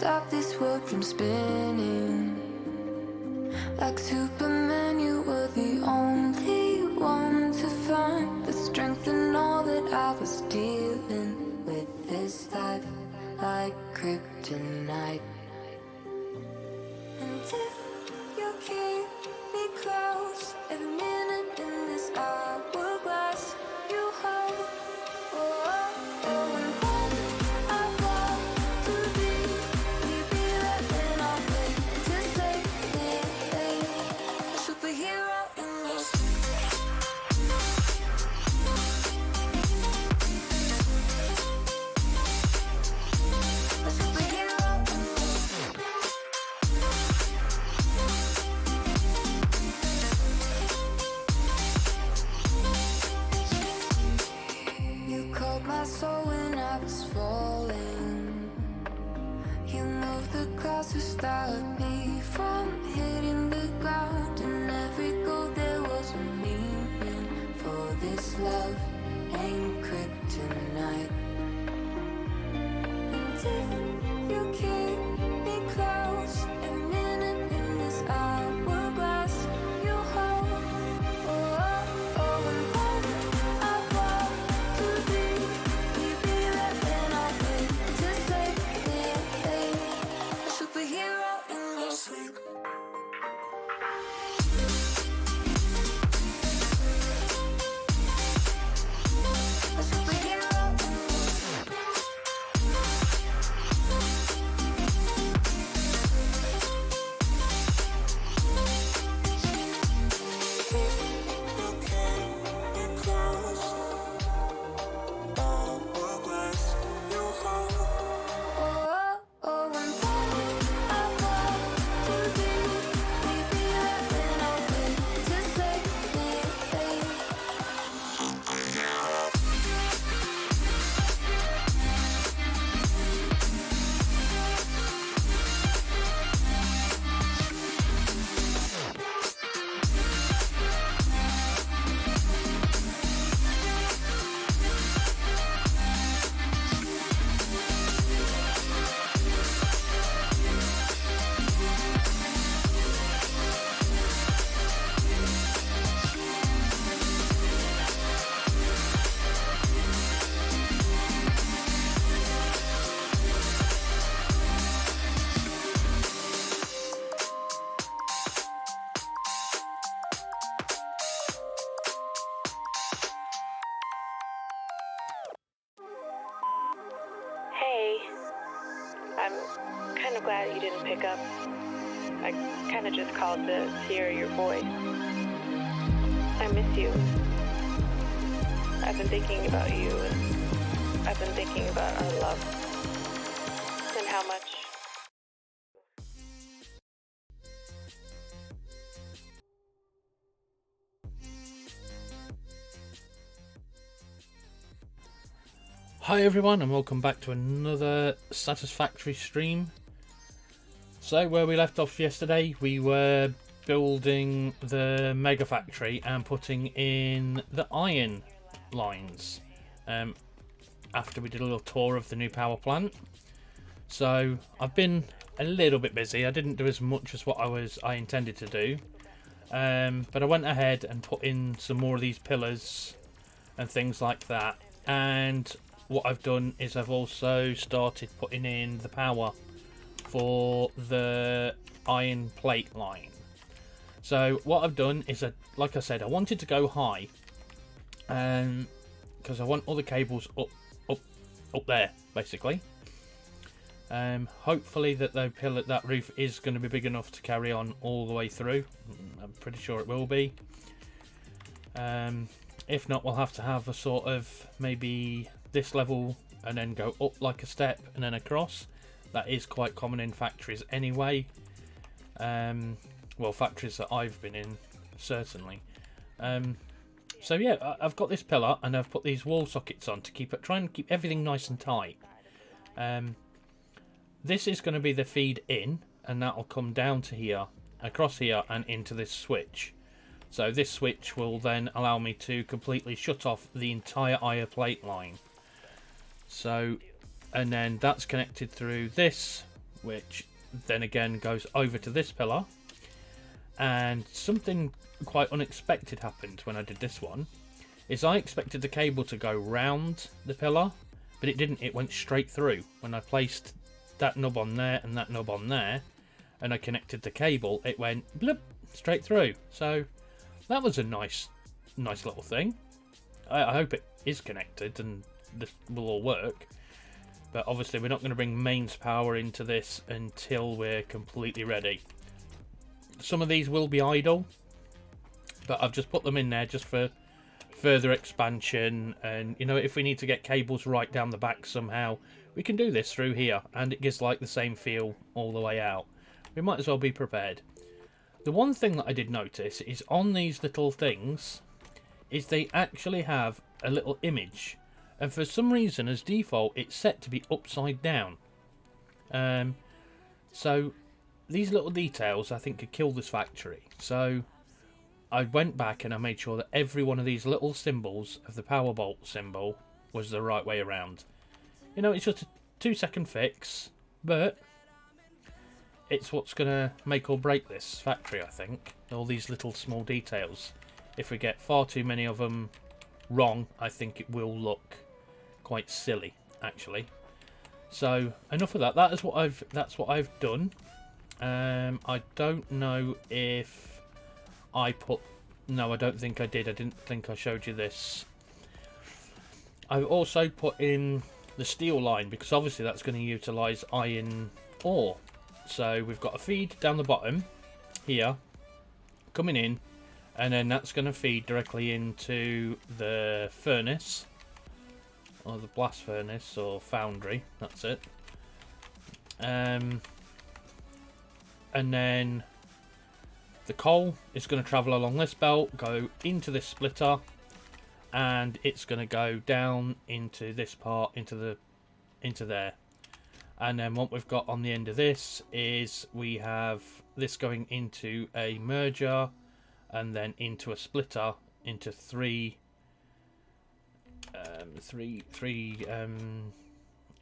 stop this world from spinning. Like Superman, you were the only one to find the strength in all that I was dealing with. This life like kryptonite. And if you keep me close, every minute in this hourglass you hold. Oh, oh, oh, and when I fall too deep, we be there when I wait to save me, a superhero in your sleep. A superhero in your sleep. You called my soul when I was falling. You moved the clouds to stop me from hitting the ground. In every goal there was a meaning. For this love ain't kryptonite. And if you keep me close, every minute in this hourglass you hold. Oh, oh, oh, and when I fall too deep, we be there when I wait to save me, a superhero in your sleep. A superhero in your sleep. You keep me close, hourglass you hold. Oh, oh, oh, and when I fall too deep, we be there when I wait to save me, Hey, I'm kind of glad you didn't pick up. I kind of just called to hear your voice. I miss you. I've been thinking about you, and I've been thinking about our love and how much. Hi everyone, and welcome back to another Satisfactory stream. So where we left off yesterday, we were building the mega factory and putting in the iron lines after we did a little tour of the new power plant. So I've been a little bit busy. I didn't do as much as what I intended to do, but I went ahead and put in some more of these pillars and things like that. And what I've done is I've also started putting in the power for the iron plate line. So what I've done is, like I said, I wanted to go high, because I want all the cables up there, basically. Hopefully that roof is going to be big enough to carry on all the way through. I'm pretty sure it will be. If not, we'll have to have a sort of maybe this level and then go up like a step and then across. That is quite common in factories anyway. Well, factories that I've been in, certainly. So yeah, I've got this pillar and I've put these wall sockets on to try and keep everything nice and tight. This is going to be the feed in, and that will come down to here, across here and into this switch. So this switch will then allow me to completely shut off the entire iron plate line. So, and then that's connected through this which then again goes over to this pillar. And something quite unexpected happened when I did this one, is I expected the cable to go round the pillar, but it didn't. It went straight through. When I placed that knob on there and that knob on there, and I connected the cable, it went blip straight through. So that was a nice little thing. I hope it is connected and this will all work. But obviously we're not going to bring mains power into this until we're completely ready. Some of these will be idle, but I've just put them in there just for further expansion. And you know, if we need to get cables right down the back somehow, we can do this through here, and it gives like the same feel all the way out. We might as well be prepared. The one thing that I did notice is on these little things is they actually have a little image, and for some reason as default it's set to be upside down. So these little details I think could kill this factory. So I went back and I made sure that every one of these little symbols of the power bolt symbol was the right way around. You know, it's just a 2-second fix, but it's what's going to make or break this factory, I think. All these little small details. If we get far too many of them wrong, I think it will look quite silly, actually. So enough of that. That's what I've done. I don't know if I put... No, I don't think I did. I didn't think I showed you this. I've also put in the steel line, because obviously that's going to utilise iron ore. So we've got a feed down the bottom here, coming in, and then that's going to feed directly into the furnace, or the blast furnace, or foundry, that's it. And then the coal is going to travel along this belt, go into this splitter, and it's going to go down into this part, into there. And then what we've got on the end of this is we have this going into a merger, and then into a splitter, into three.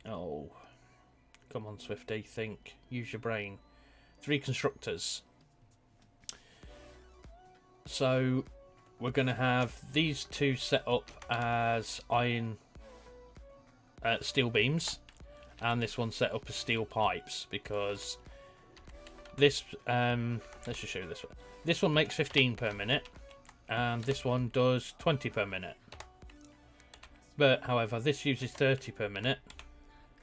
Oh, come on, Swifty, think, use your brain. 3 constructors. So we're going to have these 2 set up as iron steel beams, and this one set up as steel pipes, because this let's just show you this one. This one makes 15 per minute, and this one does 20 per minute. But however, this uses 30 per minute,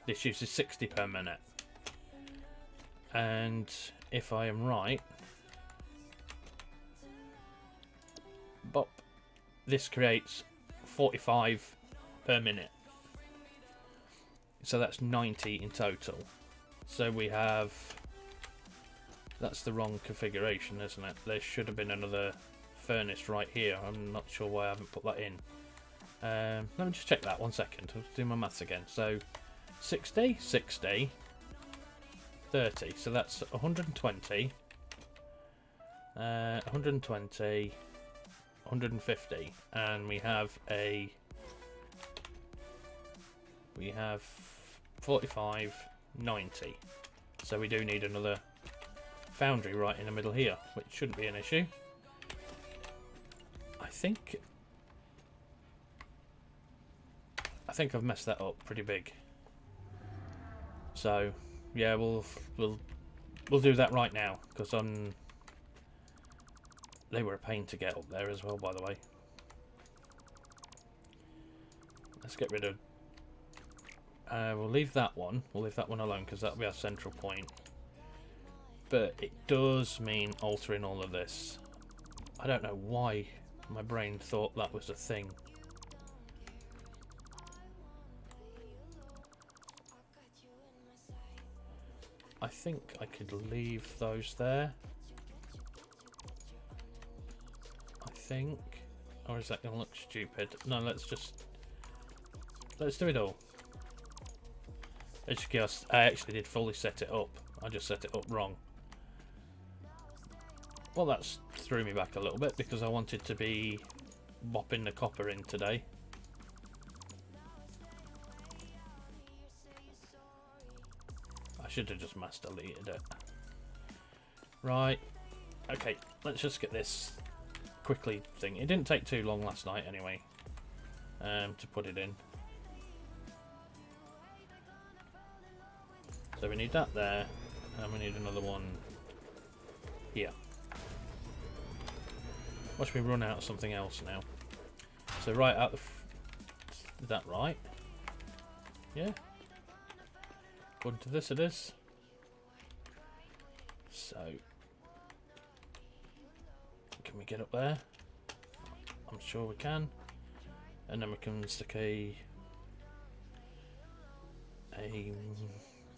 this uses 60 per minute. And if I am right, bop, this creates 45 per minute. So that's 90 in total. So we have... That's the wrong configuration, isn't it? There should have been another furnace right here. I'm not sure why I haven't put that in. Let me just check that 1 second. I'll do my maths again. So 60, 60, 30. So that's 120, 120, 150. And we have 45, 90. So we do need another foundry right in the middle here, which shouldn't be an issue. I think I've messed that up pretty big. So yeah, we'll do that right now, because they were a pain to get up there as well, by the way. Let's get rid of... we'll leave that one. We'll leave that one alone, because that'll be our central point. But it does mean altering all of this. I don't know why my brain thought that was a thing. I think I could leave those there. I think. Or is that going to look stupid? No, let's do it all. It's just, I actually did fully set it up. I just set it up wrong. Well, that's threw me back a little bit, because I wanted to be bopping the copper in today. should have just mass deleted it. Right. Okay, let's just get this quickly thing. It didn't take too long last night anyway, to put it in. So we need that there, and we need another one here. Watch me run out of something else now. So right out the... is that right? Yeah. According to this it is. So... can we get up there? I'm sure we can. And then we can stick a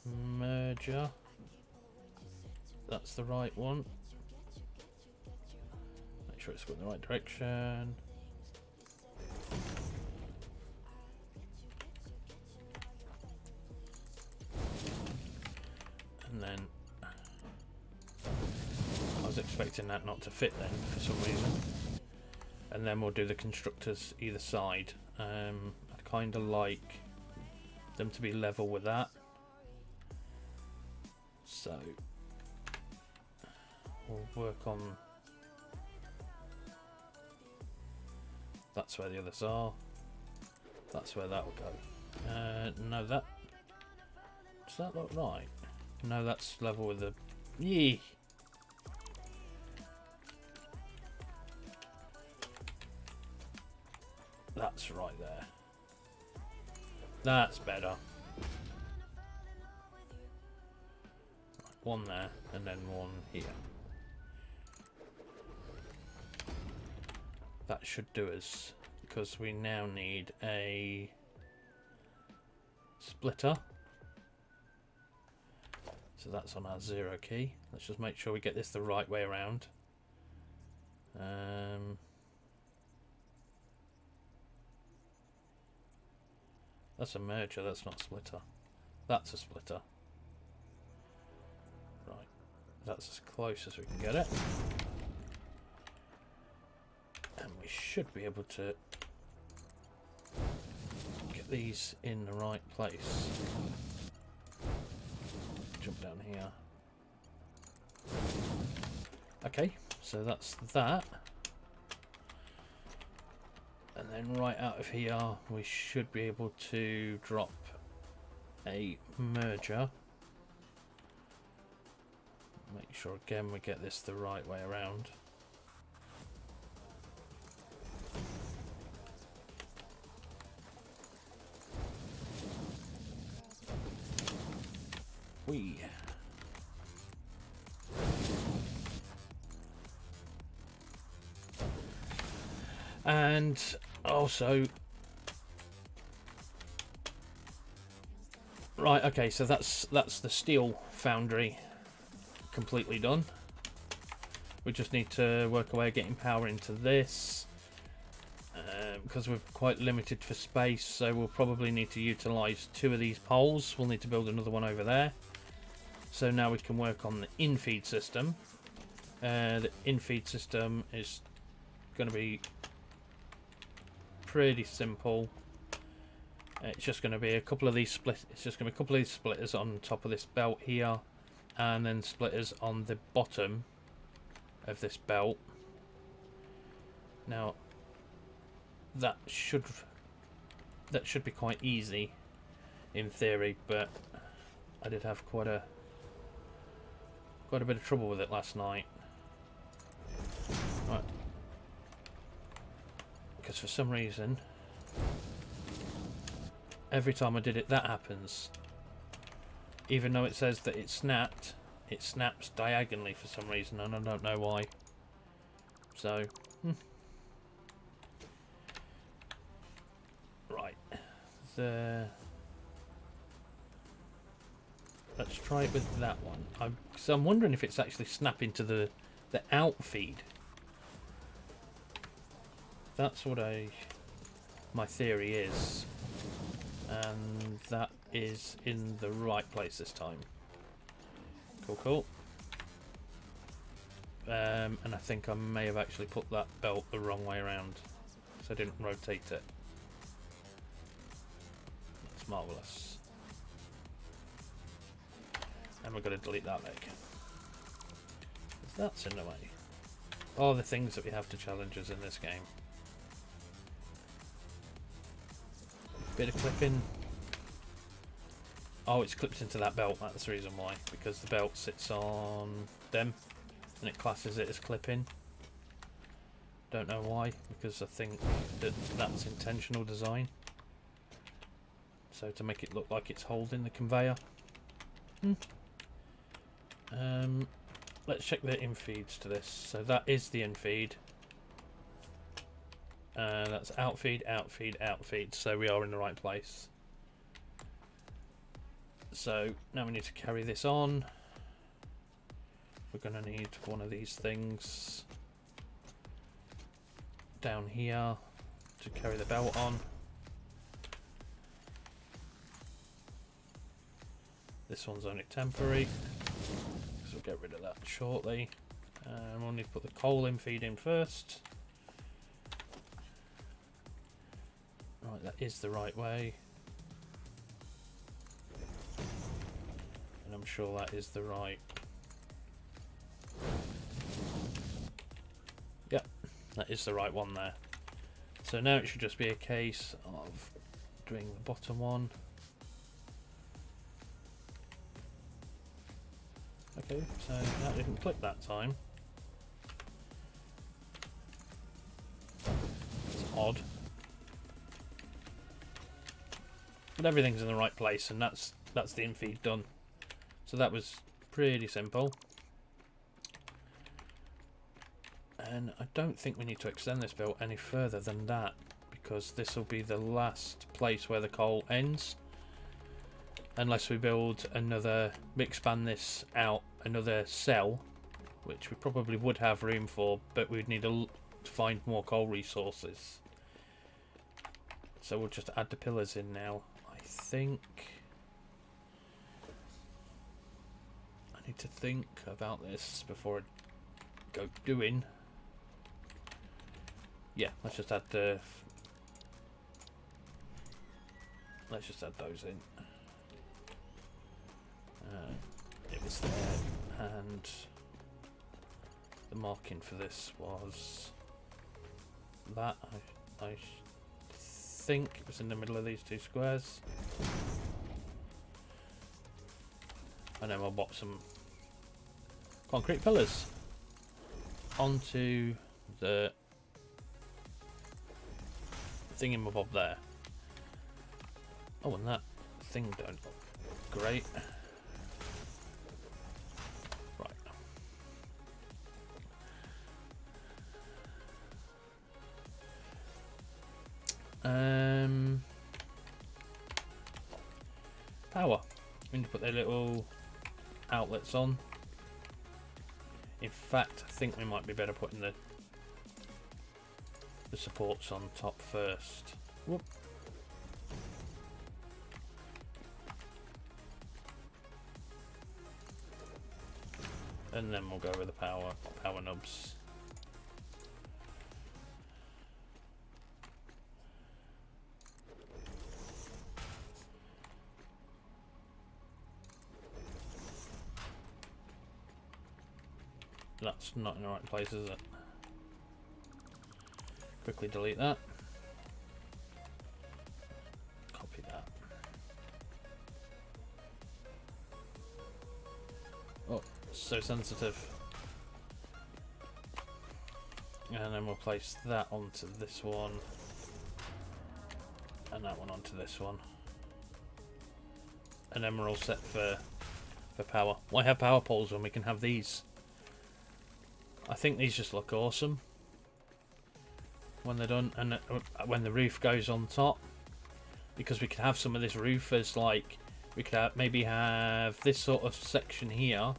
merger. That's the right one. Make sure it's going in the right direction. And then I was expecting that not to fit then for some reason. And then we'll do the constructors either side. I'd kind of like them to be level with that. So we'll work on... that's where the others are. That's where that will go. No, that... does that look right? No, that's level with the... yee! That's right there. That's better. One there, and then one here. That should do us, because we now need a splitter. So that's on our 0 key. Let's just make sure we get this the right way around. That's a merger, that's not a splitter. That's a splitter. Right, that's as close as we can get it. And we should be able to get these in the right place. Jump down here. Okay, so that's that. And then right out of here we should be able to drop a merger. Make sure again we get this the right way around. And also, right, okay, so that's the steel foundry completely done. We just need to work our way getting power into this, because we're quite limited for space, so we'll probably need to utilize 2 of these poles. We'll need to build another one over there. So now we can work on the in-feed system. The in-feed system is going to be pretty simple. It's just going to be a couple of these splitters on top of this belt here, and then splitters on the bottom of this belt. Now that should be quite easy in theory, but I did have quite a bit of trouble with it last night. Right. Because for some reason, every time I did it, that happens. Even though it says that it snaps diagonally for some reason, and I don't know why. So, right. Let's try it with that one. So I'm wondering if it's actually snapping to the out feed. That's what my theory is, and that is in the right place this time. Cool. And I think I may have actually put that belt the wrong way around, so I didn't rotate it. That's marvellous. And we're going to delete that leg. That's in the way. All the things that we have to challenge us in this game. Bit of clipping. Oh, it's clipped into that belt, that's the reason why. Because the belt sits on them and it classes it as clipping. Don't know why, because I think that that's intentional design. So to make it look like it's holding the conveyor. Let's check the infeeds to this. So that is the infeed. That's outfeed, outfeed, outfeed. So we are in the right place. So now we need to carry this on. We're going to need one of these things down here to carry the belt on. This one's only temporary, so we'll get rid of that shortly. And we'll need to put the coal in feed in first. Right, that is the right way. And I'm sure that is the right. Yep, that is the right one there. So now it should just be a case of doing the bottom one. Okay, so that didn't click that time. It's odd. But everything's in the right place, and that's the infeed done. So that was pretty simple. And I don't think we need to extend this build any further than that, because this will be the last place where the coal ends. Unless we build another, we expand this out another cell, which we probably would have room for, but we'd need to find more coal resources. So we'll just add the pillars in now. I think I need to think about this before I go doing. Yeah, let's just add the. Let's just add those in. It was there, and the marking for this was that. I think it was in the middle of these two squares. And then we'll pop some concrete pillars onto the thingamabob there. Oh, and that thing don't look great. Right. Power. We need to put their little outlets on. In fact, I think we might be better putting the supports on top first. Whoop. And then we'll go with the power nubs. That's not in the right place, is it? Quickly delete that. Copy that. Oh, so sensitive. And then we'll place that onto this one. And that one onto this one. And then we're all set for power. Why have power poles when we can have these? I think these just look awesome when they're done, and when the roof goes on top, because we could have some of this roof as like, we could maybe have this sort of section here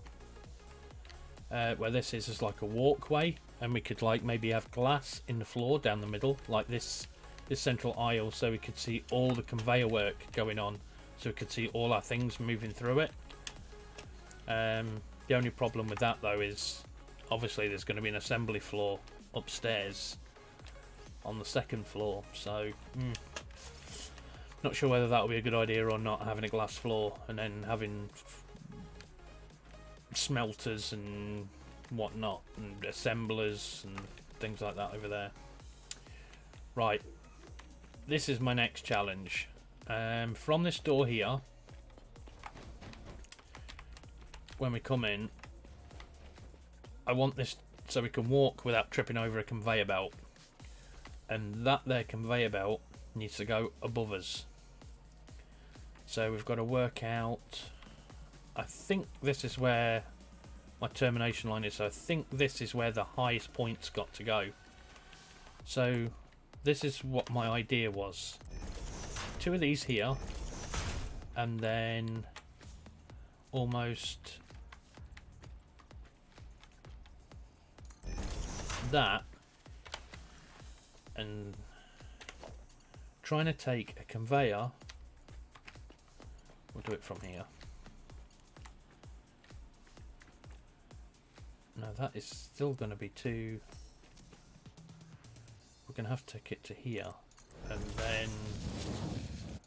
where this is as like a walkway, and we could like maybe have glass in the floor down the middle like this central aisle, so we could see all the conveyor work going on, so we could see all our things moving through it. The only problem with that though is obviously there's going to be an assembly floor upstairs on the second floor, so not sure whether that would be a good idea or not, having a glass floor and then having smelters and whatnot, and assemblers and things like that over there. Right, this is my next challenge. From this door here, when we come in, I want this so we can walk without tripping over a conveyor belt, and that there conveyor belt needs to go above us. So we've got to work out, I think this is where my termination line is, so I think this is where the highest point's got to go. So this is what my idea was. 2 of these here, and then almost that, and trying to take a conveyor. We'll do it from here. No, that is still going to be too. We're going to have to take it to here and then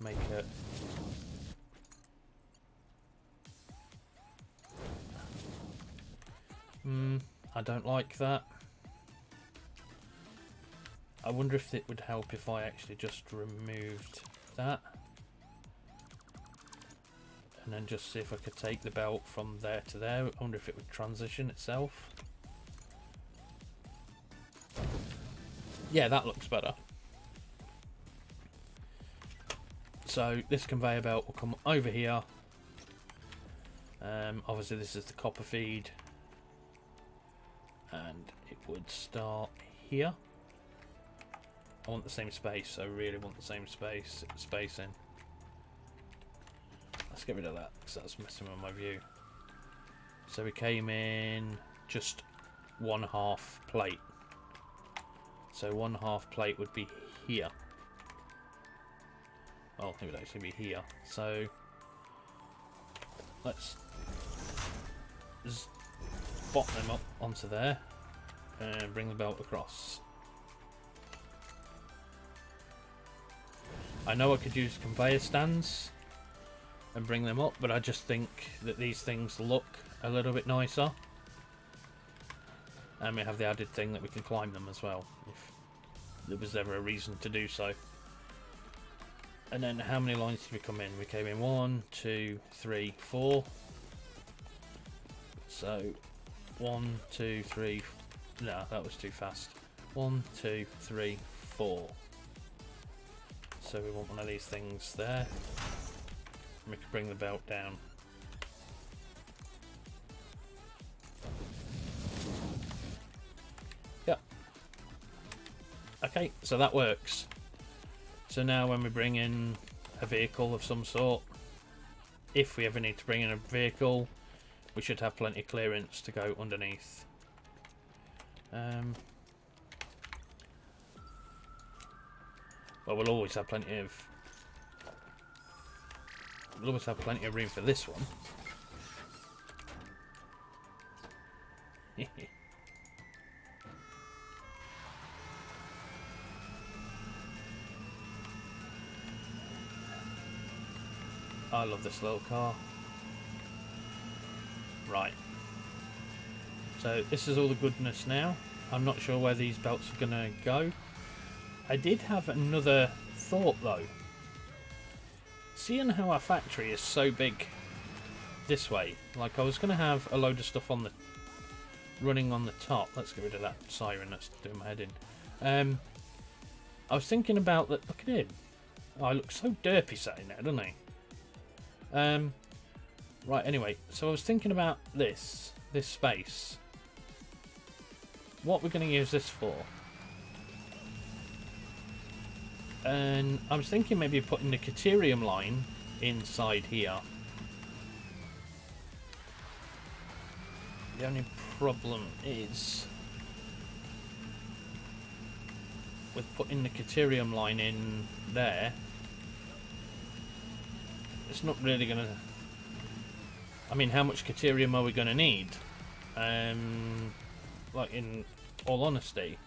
make it. I don't like that. I wonder if it would help if I actually just removed that. And then just see if I could take the belt from there to there. I wonder if it would transition itself. Yeah, that looks better. So this conveyor belt will come over here. Obviously this is the copper feed. And it would start here. I want the same space, so I really want the same spacing. Let's get rid of that because that's messing with my view. So we came in just 1/2 plate. So 1/2 plate would be here. Well, it would actually be here. So let's bot them up onto there and bring the belt across. I know I could use conveyor stands and bring them up, but I just think that these things look a little bit nicer, and we have the added thing that we can climb them as well if there was ever a reason to do so. And then how many lines did we come in? We came in 1, 2, 3, 4. So 1, 2, 3. No, that was too fast. 1, 2, 3, 4. So we want one of these things there. And we can bring the belt down. Yep. Okay, so that works. So now when we bring in a vehicle of some sort, if we ever need to bring in a vehicle, we should have plenty of clearance to go underneath. Well, we'll always have plenty of room for this one. I love this little car. Right. So this is all the goodness now. I'm not sure where these belts are gonna go. I did have another thought though. Seeing how our factory is so big this way, like I was going to have a load of stuff on the running on the top. Let's get rid of that siren that's doing my head in. I was thinking about that. Look at him. Oh, he looks so derpy sat in there, doesn't he? Right, anyway, so I was thinking about this space. What we're going to use this for. And I was thinking maybe putting the Caterium line inside here. The only problem is with putting the Caterium line in there, it's not really going to... I mean, how much Caterium are we going to need? Like, in all honesty.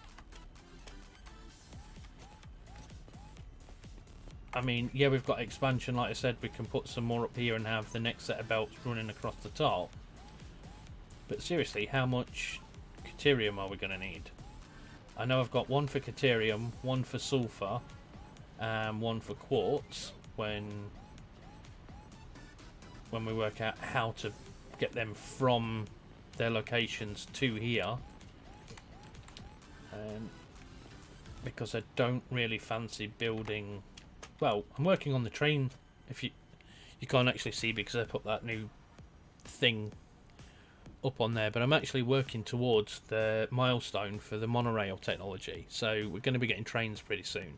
I mean, yeah, we've got expansion, like I said, we can put some more up here and have the next set of belts running across the top. But seriously, how much Caterium are we going to need? I know I've got one for Caterium, one for Sulfur, and one for Quartz when we work out how to get them from their locations to here. Because I don't really fancy building... Well, I'm working on the train. If you can't actually see because I put that new thing up on there, but I'm actually working towards the milestone for the monorail technology. So we're going to be getting trains pretty soon.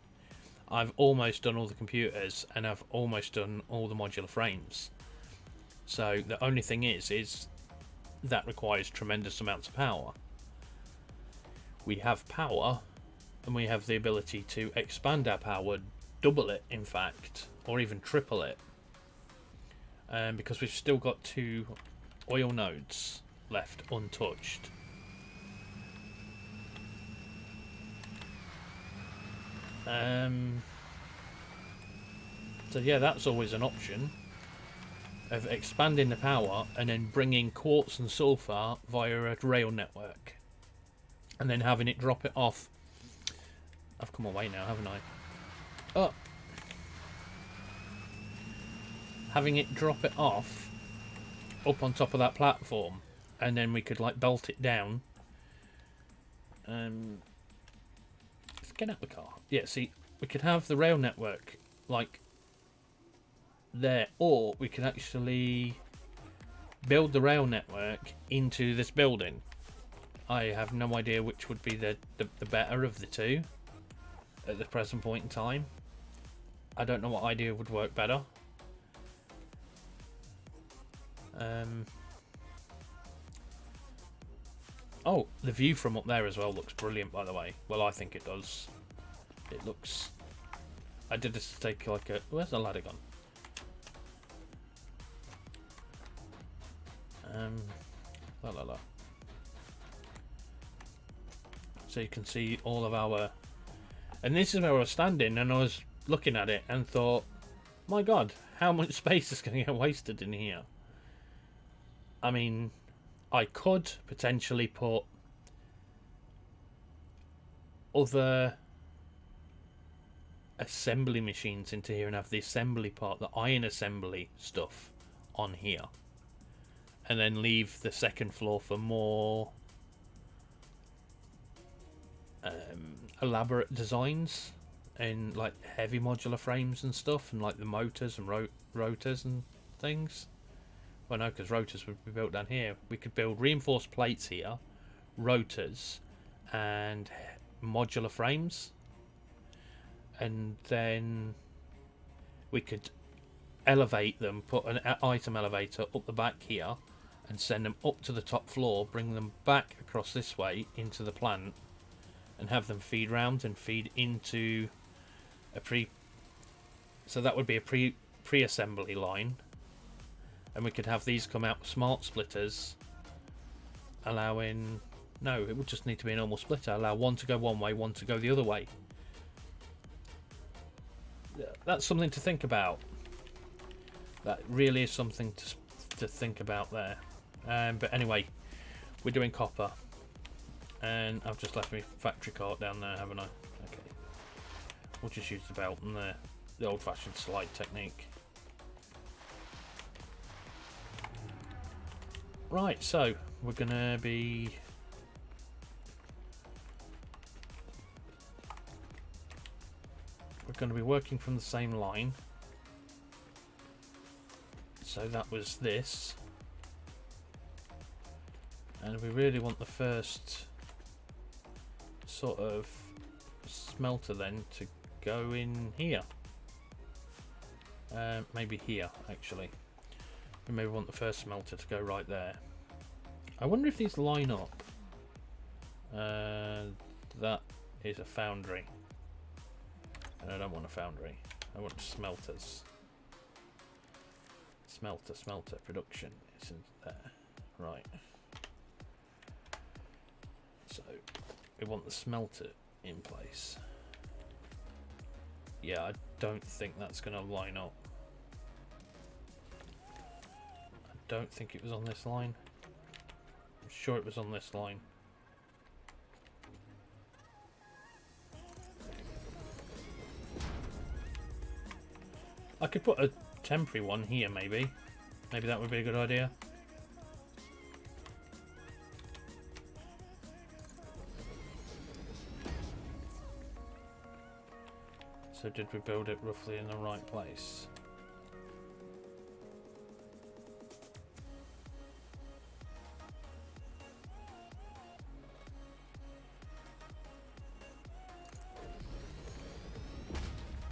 I've almost done all the computers and I've almost done all the modular frames. So the only thing is that requires tremendous amounts of power. We have power, and we have the ability to expand our power, double it in fact, or even triple it. Because we've still got 2 oil nodes left untouched. So yeah, that's always an option of expanding the power and then bringing quartz and sulfur via a rail network, and then having it drop it off. I've come away now, haven't I? Oh, having it drop it off up on top of that platform, and then we could like belt it down. Let's get out the car. Yeah, see, we could have the rail network like there, or we could actually build the rail network into this building. I have no idea which would be the better of the two at the present point in time. I don't know what idea would work better. Oh, the view from up there as well looks brilliant, by the way. Well, I think it does. It looks... I did this to take like a... Where's the ladder gone? So you can see all of our... And this is where I was standing, and I was looking at it and thought, my god, how much space is going to get wasted in here? I mean, I could potentially put other assembly machines into here and have the assembly part, the iron assembly stuff on here, and then leave the second floor for more elaborate designs and like heavy modular frames and stuff, and like the motors and rotors and things. Well, no, because rotors would be built down here. We could build reinforced plates here, rotors, and modular frames, and then we could elevate them, put an item elevator up the back here, and send them up to the top floor, bring them back across this way into the plant, and have them feed round and feed into a so that would be a pre-assembly line. And we could have these come out smart splitters, allowing... No, it would just need to be a normal splitter. Allow one to go one way, one to go the other way. That's something to think about. That really is something to think about there. But anyway, we're doing copper. And I've just left my factory cart down there, haven't I? Okay. We'll just use the belt and the old-fashioned slide technique. Right, so we're gonna be working from the same line. So that was this, and we really want the first sort of smelter then to go in here. Maybe here actually. We maybe want the first smelter to go right there. I wonder if these line up. That is a foundry. And I don't want a foundry. I want smelters. Smelter production isn't there. Right. So we want the smelter in place. Yeah, I don't think that's going to line up. I don't think it was on this line. sure it was on this line. I could put a temporary one here, maybe. Maybe that would be a good idea. So did we build it roughly in the right place?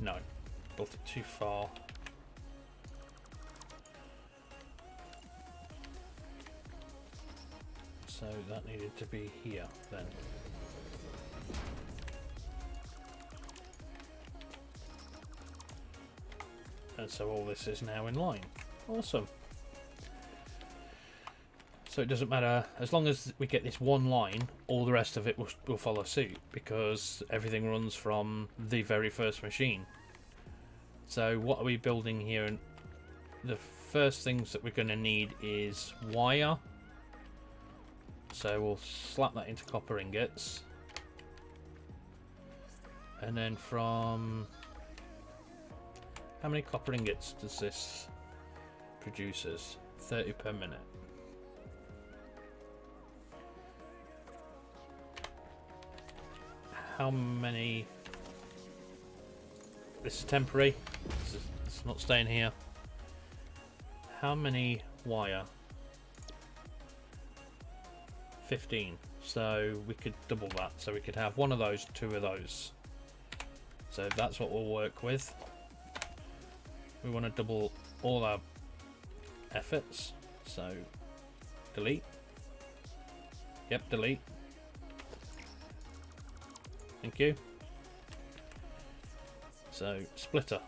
No, built it too far. So that needed to be here then. And so all this is now in line. Awesome. So it doesn't matter, as long as we get this one line, all the rest of it will follow suit, because everything runs from the very first machine. So what are we building here? And the first things that we're going to need is wire. So we'll slap that into copper ingots. And then from... how many copper ingots does this produce? 30 per minute. How many... this is temporary. It's not staying here. How many wire? 15. So we could double that. So we could have one of those, two of those. So that's what we'll work with. We want to double all our efforts. So delete. Yep, delete. Thank you. So splitter.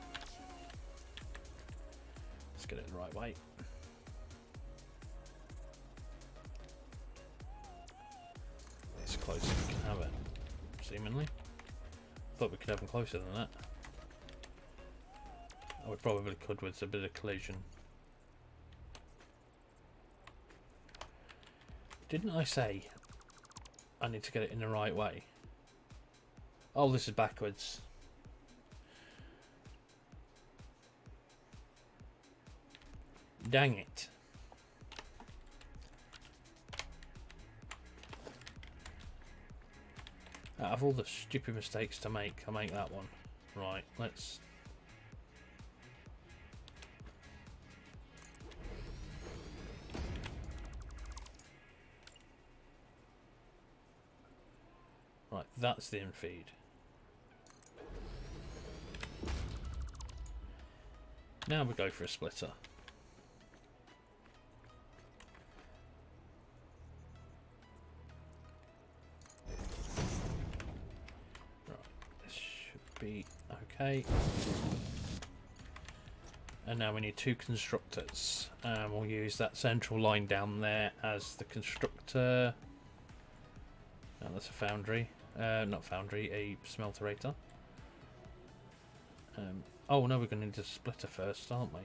Let's get it the right way. It's close as we can have it, seemingly. Thought we could have them closer than that. Oh, we probably could with a bit of collision. Didn't I say I need to get it in the right way? Oh, this is backwards. Dang it. Out of all the stupid mistakes to make, I make that one. Right, let's... right, that's the infeed. Now we go for a splitter. Right, this should be okay. And now we need two constructors. We'll use that central line down there as the constructor. Oh, that's a foundry. Not foundry, a smelterator. Oh no, we're going to need a splitter first, aren't we?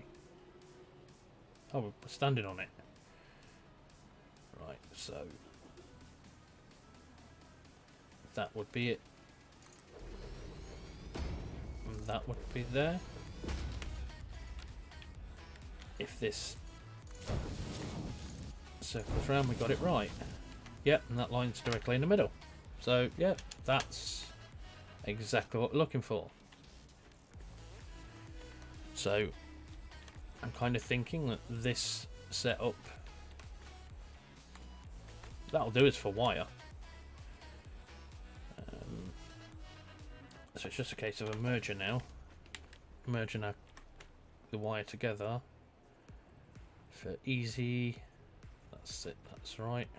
Oh, we're standing on it. Right, so that would be it. And that would be there. If this circles around, we got it right. Yep, and that line's directly in the middle. So, yep, that's exactly what we're looking for. So, I'm kind of thinking that this setup, that'll do us for wire. So it's just a case of a merger now. Merging the wire together for easy. That's it, that's right.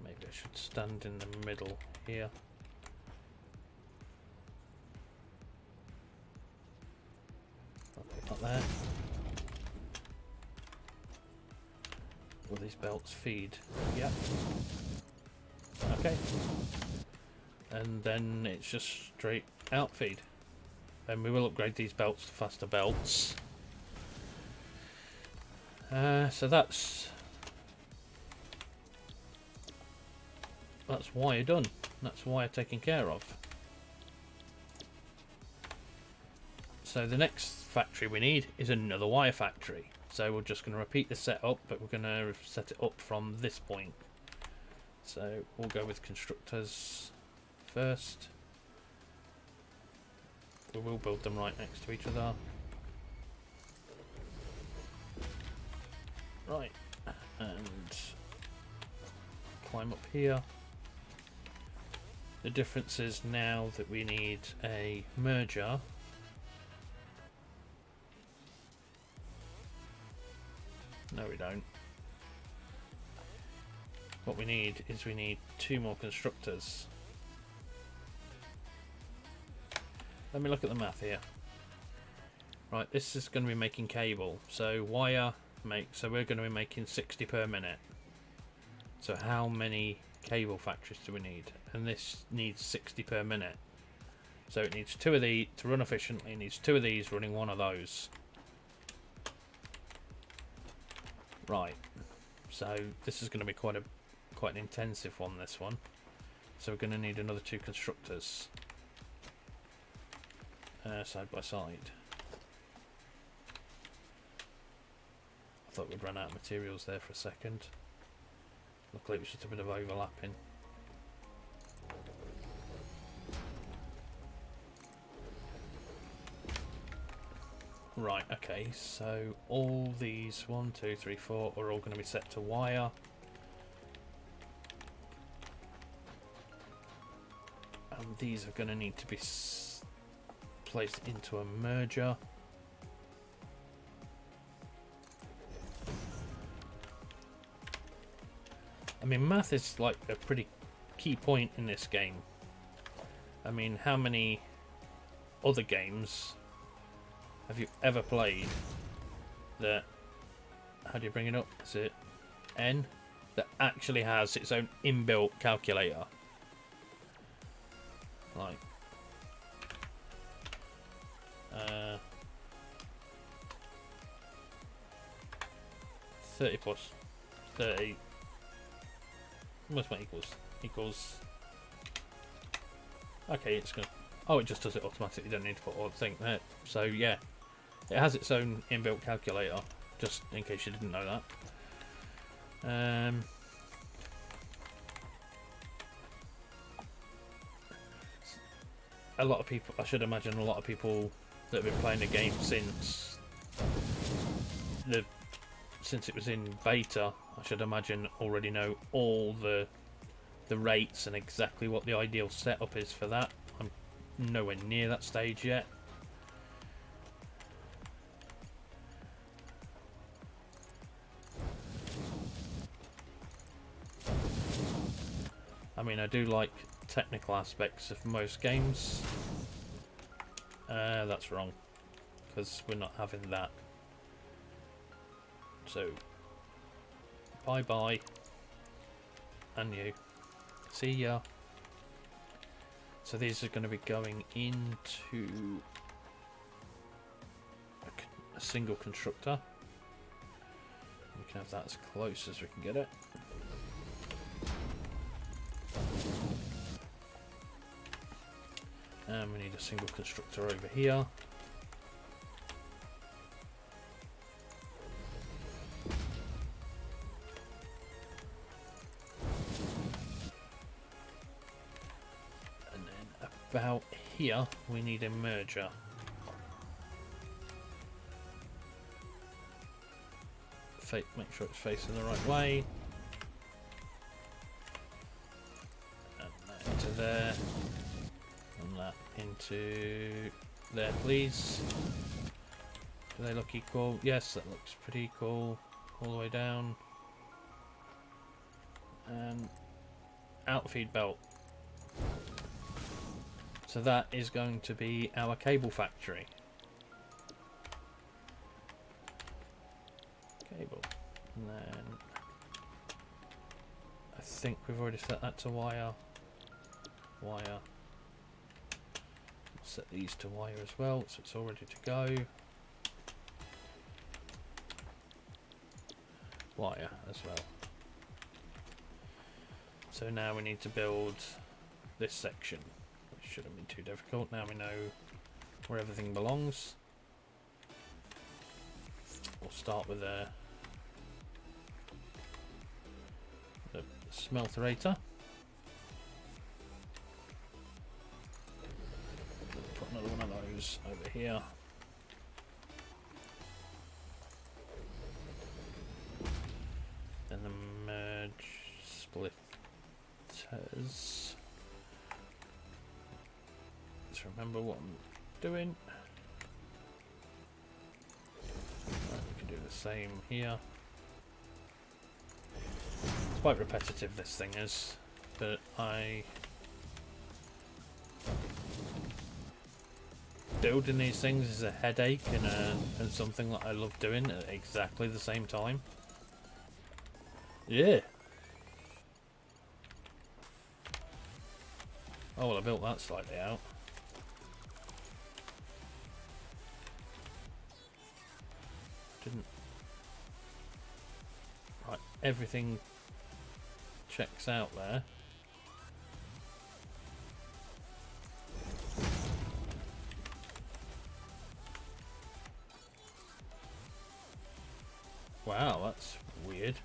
Maybe I should stand in the middle here. I'll put that there. Will these belts feed? Yep. Okay. And then it's just straight out feed. And we will upgrade these belts to faster belts. So that's that's wire done. That's wire taken care of. So the next factory we need is another wire factory. So we're just going to repeat the setup, but we're going to set it up from this point. So we'll go with constructors first. We will build them right next to each other. Right, and climb up here. The difference is now that we need a merger. No, we don't. What we need is we need 2 more constructors. Let me look at the math here. Right, this is going to be making cable. So wire so we're going to be making 60 per minute. So how many cable factories do we need? And this needs 60 per minute. So it needs 2 of these to run efficiently. It needs 2 of these running 1 of those. Right. So this is going to be quite an intensive one, this one. So we're going to need another 2 constructors. Side by side. I thought we'd run out of materials there for a second. Luckily it was just a bit of overlapping. Right, okay, so all these 1, 2, 3, 4 are all going to be set to wire. And these are going to need to be placed into a merger. I mean, math is like a pretty key point in this game. I mean, how many other games have you ever played that, how do you bring it up? Is it N? That actually has its own inbuilt calculator. Like, 30 plus 30. What's my equals? Okay, it's gonna. Oh, it just does it automatically. You don't need to put all the thing there. So yeah, it has its own inbuilt calculator. Just in case you didn't know that. A lot of people. I should imagine a lot of people that have been playing the game since it was in beta, I should imagine already know all the rates and exactly what the ideal setup is for that. I'm nowhere near that stage yet. I mean, I do like technical aspects of most games. That's wrong, because we're not having that. So, bye-bye, and you. See ya. So these are going to be going into a single constructor. We can have that as close as we can get it. And we need a single constructor over here. About here we need a merger. Make sure it's facing the right way. And that into there. And that into there, please. Do they look equal? Yes, that looks pretty equal. All the way down. And outfeed belt. So that is going to be our cable factory. Cable. And then I think we've already set that to wire. Wire. Set these to wire as well, so it's all ready to go. Wire as well. So So now we need to build this section, which shouldn't be too difficult. Now we know where everything belongs. We'll start with the smelterator. Put another one of those over here. Then the merge splitters. Let's remember what I'm doing. Right, we can do the same here. It's quite repetitive, this thing is, but building these things is a headache and something that I love doing at exactly the same time. Yeah. Oh well, I built that slightly out. Didn't. Right, everything checks out there. Wow, that's weird.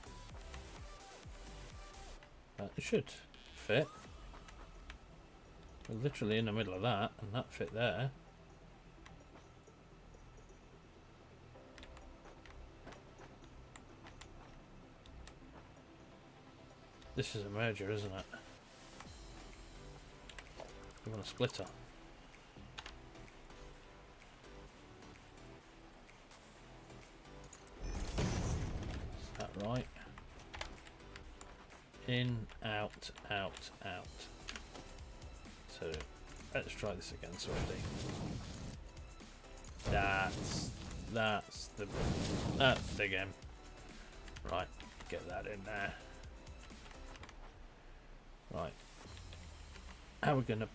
That should fit. We're literally in the middle of that, and that fit there. This is a merger, isn't it? We want a splitter. Is that right? In, out, out, out. So let's try this again, swiftly. That's the game. Right, get that in there. Right. How are we gonna?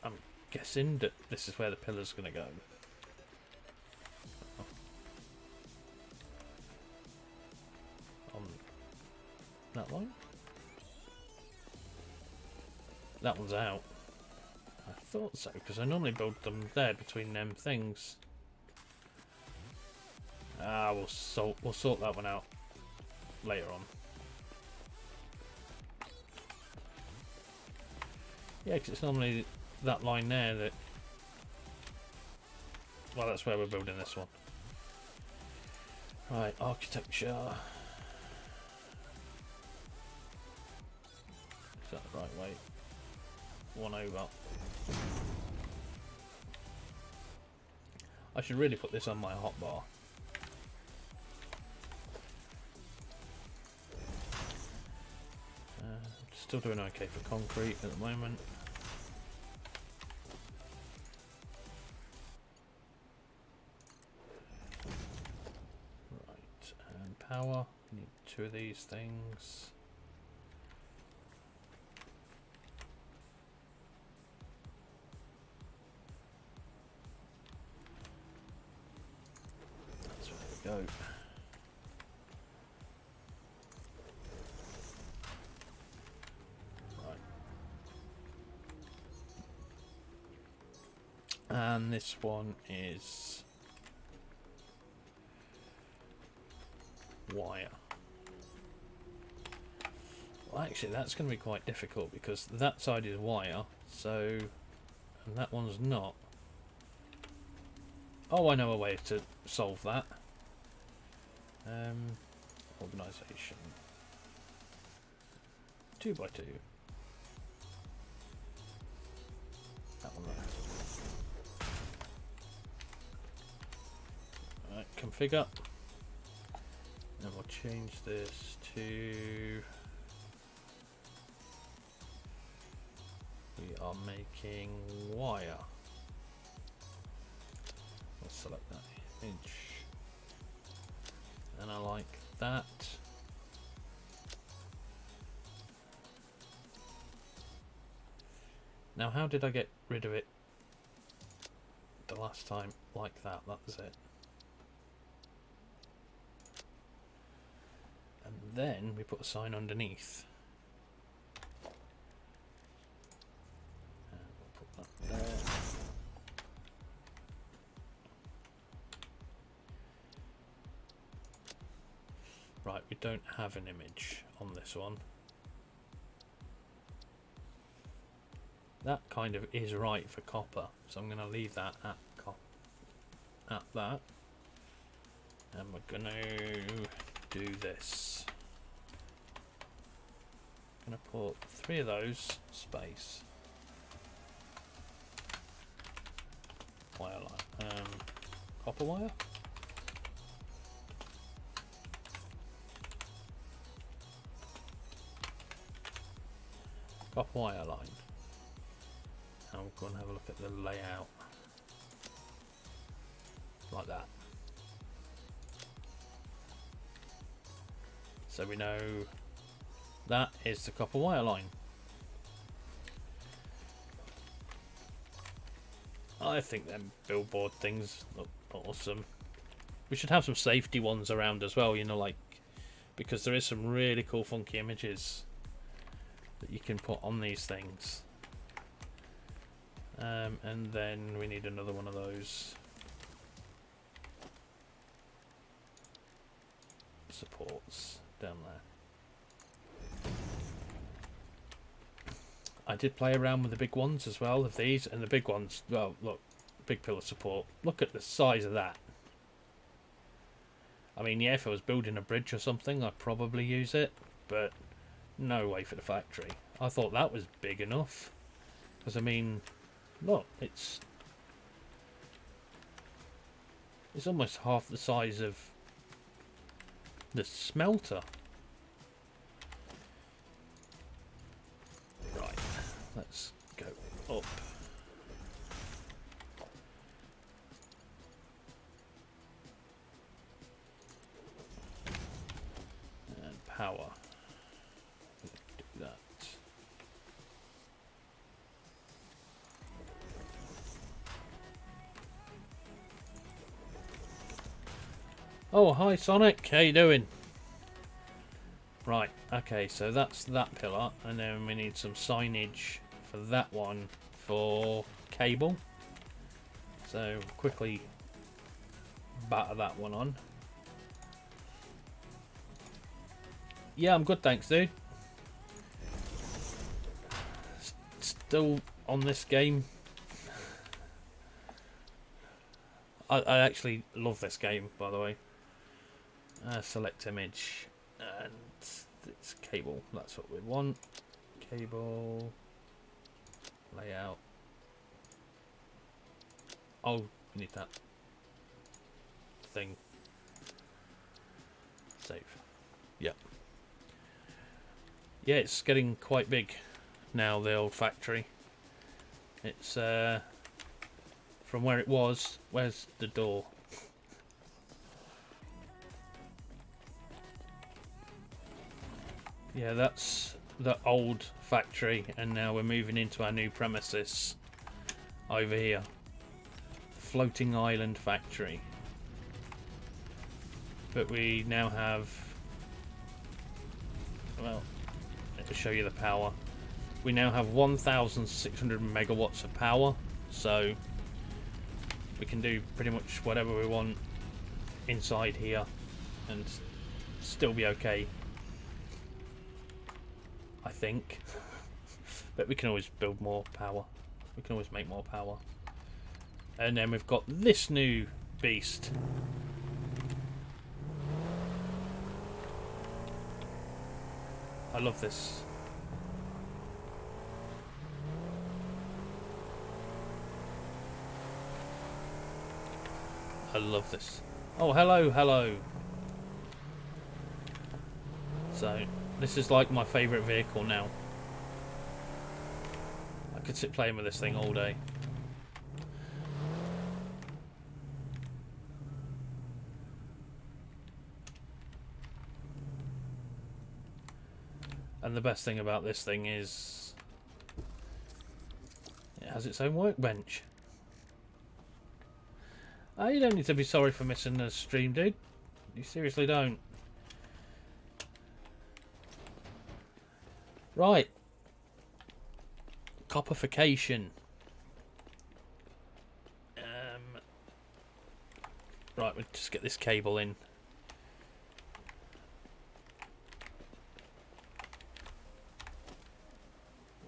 I'm guessing that this is where the pillar's gonna go. On that line? That one's out. I thought so, because I normally build them there between them things. Ah, we'll sort that one out later on. Yeah, because it's normally that line there that... Well, that's where we're building this one. Right, architecture. Is that the right way? One over. I should really put this on my hotbar. Still doing okay for concrete at the moment. Right, and power. We need 2 of these things. That's where we go. And this one is wire. Well, actually, that's going to be quite difficult because that side is wire, so, and that one's not. Oh, I know a way to solve that. Organisation. 2 by 2. That one there. Configure, and we'll change this to we are making wire. We'll select that image, and I like that. Now, how did I get rid of it the last time like that? That was it. And then we put a sign underneath. we don't have an image on this one. That kind of is right for copper, so I'm going to leave that at that, and we're going to do this. I'm going to put 3 of those, space, wire line, copper wire. Copper wire line. And we'll go and have a look at the layout. Like that. So we know that is the copper wire line. I think them billboard things look awesome. We should have some safety ones around as well, you know, like, because there is some really cool funky images that you can put on these things. And then we need another one of those supports down there. I did play around with the big ones as well, of these, and the big ones, well, look, big pillar support. Look at the size of that. I mean, yeah, if I was building a bridge or something, I'd probably use it, but no way for the factory. I thought that was big enough. Because, I mean, look, it's almost half the size of the smelter. Right, let's go up. And power. Do that. Oh, hi Sonic, how you doing? Right, okay, so that's that pillar, and then we need some signage for that one for cable. So quickly batter that one on. Yeah, I'm good, thanks, dude. Still on this game. I actually love this game, by the way. Select image, and it's cable. That's what we want. Cable layout. Oh, we need that thing. Save. Yep. Yeah, it's getting quite big now, the old factory. It's from where it was. Where's the door? Yeah, that's the old factory, and now we're moving into our new premises over here. Floating Island Factory. But we now have, well, let me show you the power. We now have 1,600 megawatts of power, so we can do pretty much whatever we want inside here and still be okay, I think. But we can always build more power. We can always make more power. And then we've got this new beast. I love this. I love this. Oh, hello, hello. So, this is like my favourite vehicle now. I could sit playing with this thing all day. And the best thing about this thing is it has its own workbench. Oh, you don't need to be sorry for missing the stream, dude. You seriously don't. Right. Copperification. Right, we'll just get this cable in.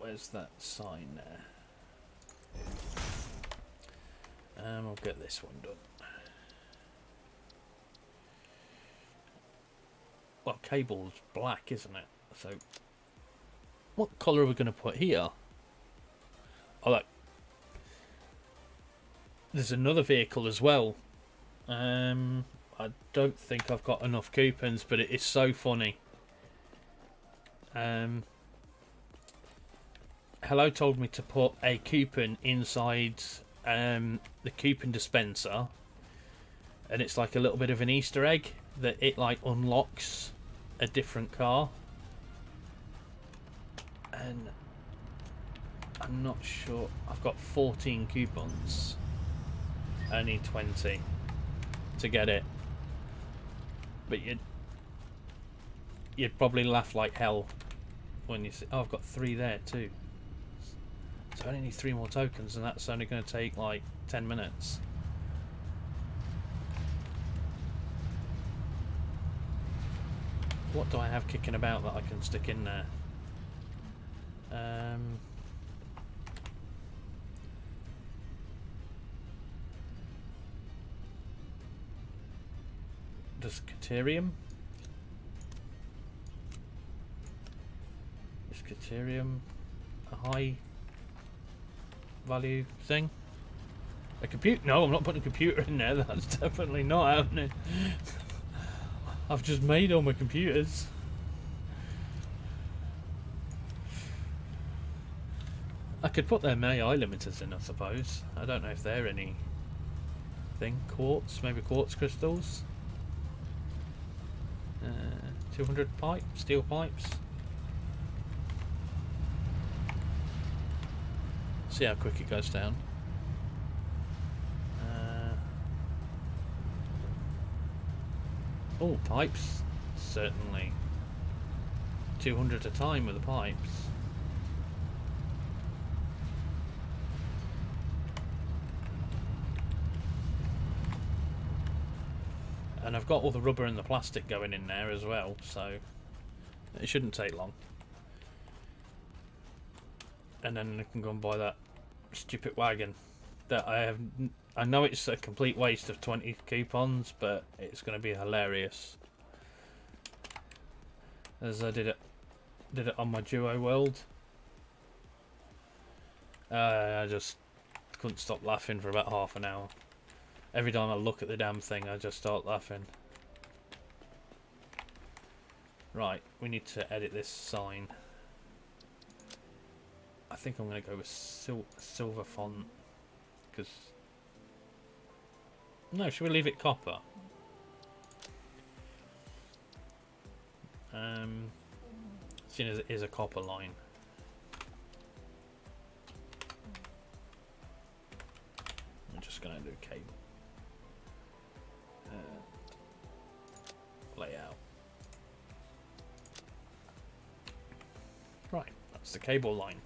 Where's that sign there? And we'll get this one done. Well, cable's black, isn't it? So, what colour are we going to put here? Oh, look. There's another vehicle as well. I don't think I've got enough coupons, but it is so funny. Hello told me to put a coupon inside the coupon dispenser, and it's like a little bit of an Easter egg that it like unlocks a different car. And I'm not sure. I've got 14 coupons. I need 20 to get it. But you'd probably laugh like hell when you see, oh, I've got 3 there too. So I only need 3 more tokens, and that's only going to take like 10 minutes. What do I have kicking about that I can stick in there? Does Caterium? Is Caterium a high value thing? A computer? No, I'm not putting a computer in there. That's definitely not happening. I've just made all my computers. I could put their AI limiters in, I suppose. I don't know if they're any thing. Quartz, maybe quartz crystals. 200 pipe, steel pipes. See how quick it goes down. Oh, pipes, certainly. 200 a time with the pipes. And I've got all the rubber and the plastic going in there as well, so it shouldn't take long. And then I can go and buy that stupid wagon that I know it's a complete waste of 20 coupons, but it's going to be hilarious. As I did it on my Duo World. I just couldn't stop laughing for about half an hour. Every time I look at the damn thing, I just start laughing. Right, we need to edit this sign. I think I'm going to go with silver font. Because... No, should we leave it copper? Seeing as it is a copper line. I'm just going to do cable. Layout. Right, that's the cable line.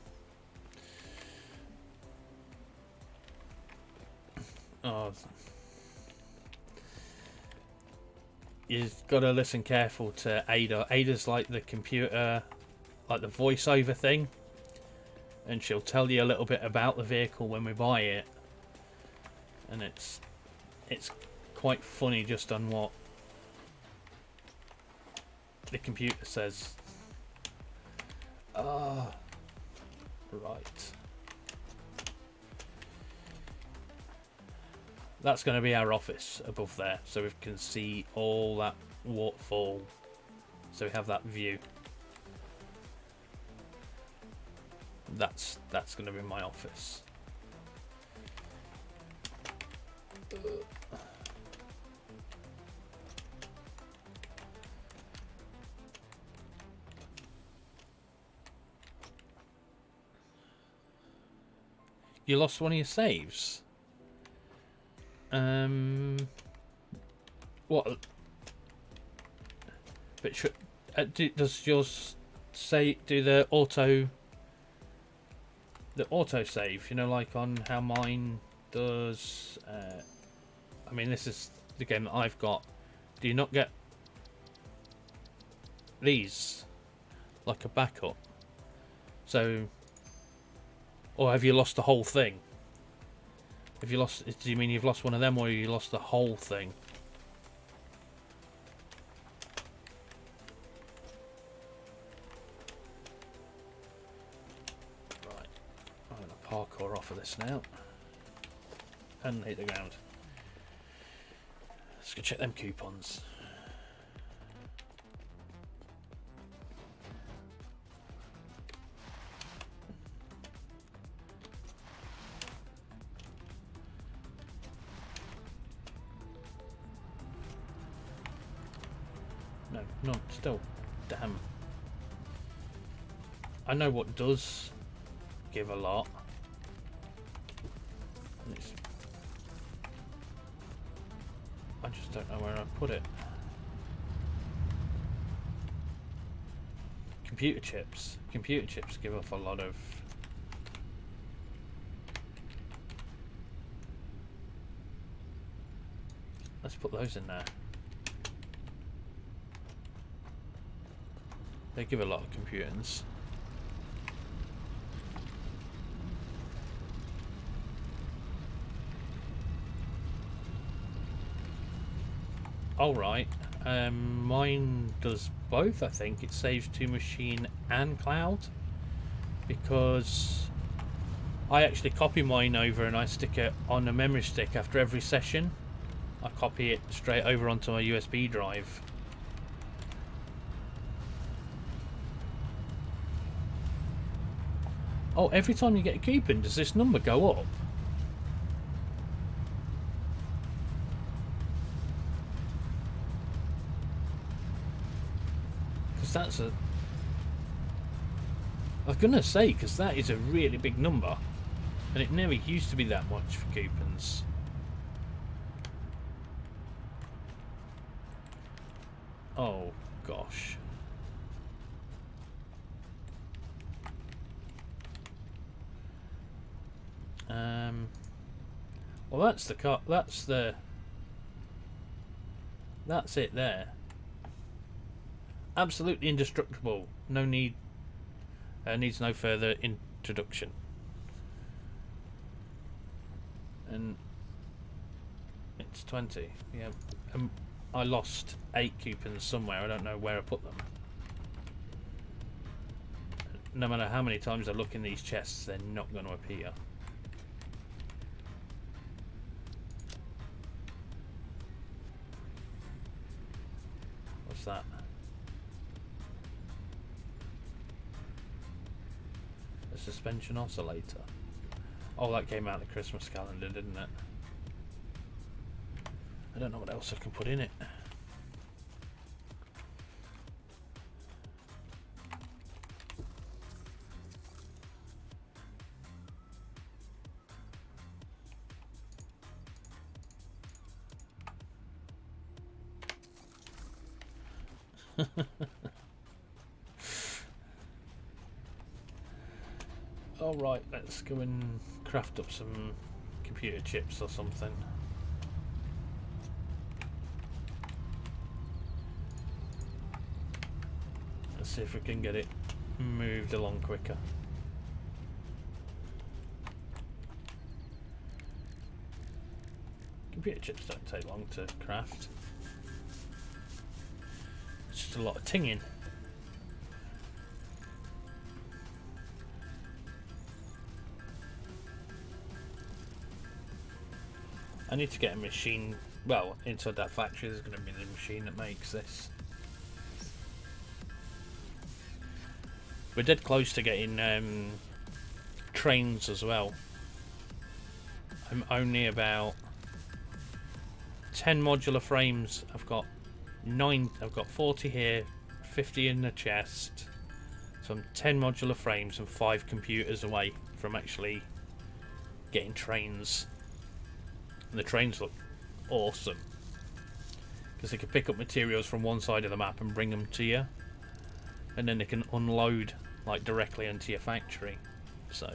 Oh, you've got to listen careful to Ada. Ada's like the computer, like the voiceover thing, and she'll tell you a little bit about the vehicle when we buy it, and it's quite funny just on what the computer says. Ah, right. That's going to be our office above there, so we can see all that waterfall, so we have that view. That's going to be my office. You lost one of your saves? What? But should, does yours say do the auto save? You know, like on how mine does. I mean, this is the game that I've got. Do you not get these like a backup? So Or have you lost the whole thing? Have you lost? Do you mean you've lost one of them, or you lost the whole thing? Right, I'm gonna parkour off of this now and hit the ground. Let's go check them coupons. No, no, still. Damn. I know what does give a lot. And it's... I just don't know where I put it. Computer chips. Computer chips give off a lot of... Let's put those in there. They give a lot of computers. Alright, mine does both, I think. It saves to machine and cloud, because I actually copy mine over and I stick it on a memory stick after every session. I copy it straight over onto my USB drive. Oh, every time you get a coupon, does this number go up? Because that's a... I was going to say, because that is a really big number. And it never used to be that much for coupons. Oh, gosh. Well, that's the car. That's it there. Absolutely indestructible. No need. Needs no further introduction. And it's 20. Yeah. I lost 8 coupons somewhere. I don't know where I put them. No matter how many times I look in these chests, they're not going to appear. What's that? A suspension oscillator. Oh, that came out of the Christmas calendar, didn't it? I don't know what else I can put in it. All right, let's go and craft up some computer chips or something. Let's see if we can get it moved along quicker. Computer chips don't take long to craft. It's just a lot of tinging. I need to get a machine. Well, inside that factory there's going to be the machine that makes this. We're dead close to getting trains as well. I'm only about 10 modular frames. I've got 40 here, 50 in the chest. So I'm 10 modular frames and 5 computers away from actually getting trains. And the trains look awesome, because they can pick up materials from one side of the map and bring them to you, and then they can unload like directly into your factory. So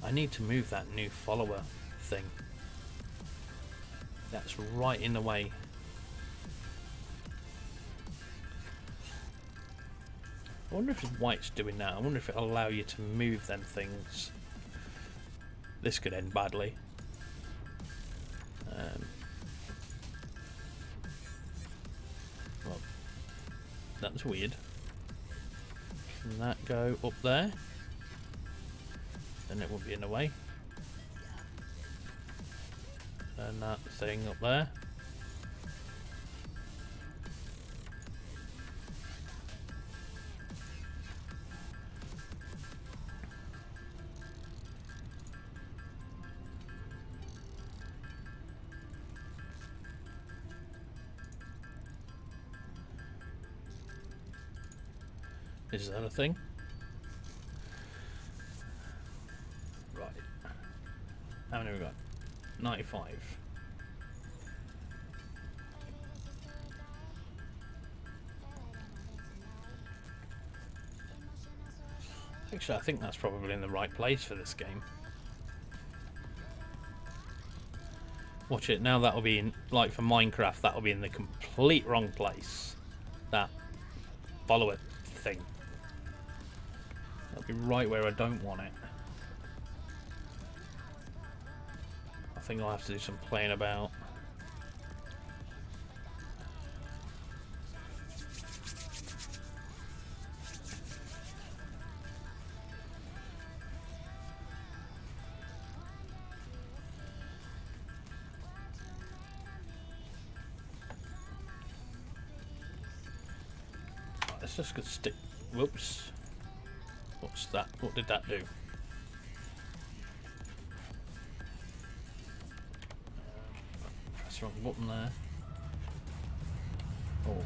I need to move that new follower thing. That's right in the way. I wonder if why it's doing that. I wonder if it'll allow you to move them things. This could end badly. Well, that's weird. Can that go up there? Then it won't be in the way. And that thing up there. Is that a thing? Right. How many have we got? 95. Actually, I think that's probably in the right place for this game. Watch it, now that'll be in, like for Minecraft, that'll be in the complete wrong place. That follower thing. That'll be right where I don't want it. I think I'll have to do some playing about. Let's just go stick. Whoops. What's that? What did that do? Press the wrong button there. Oh.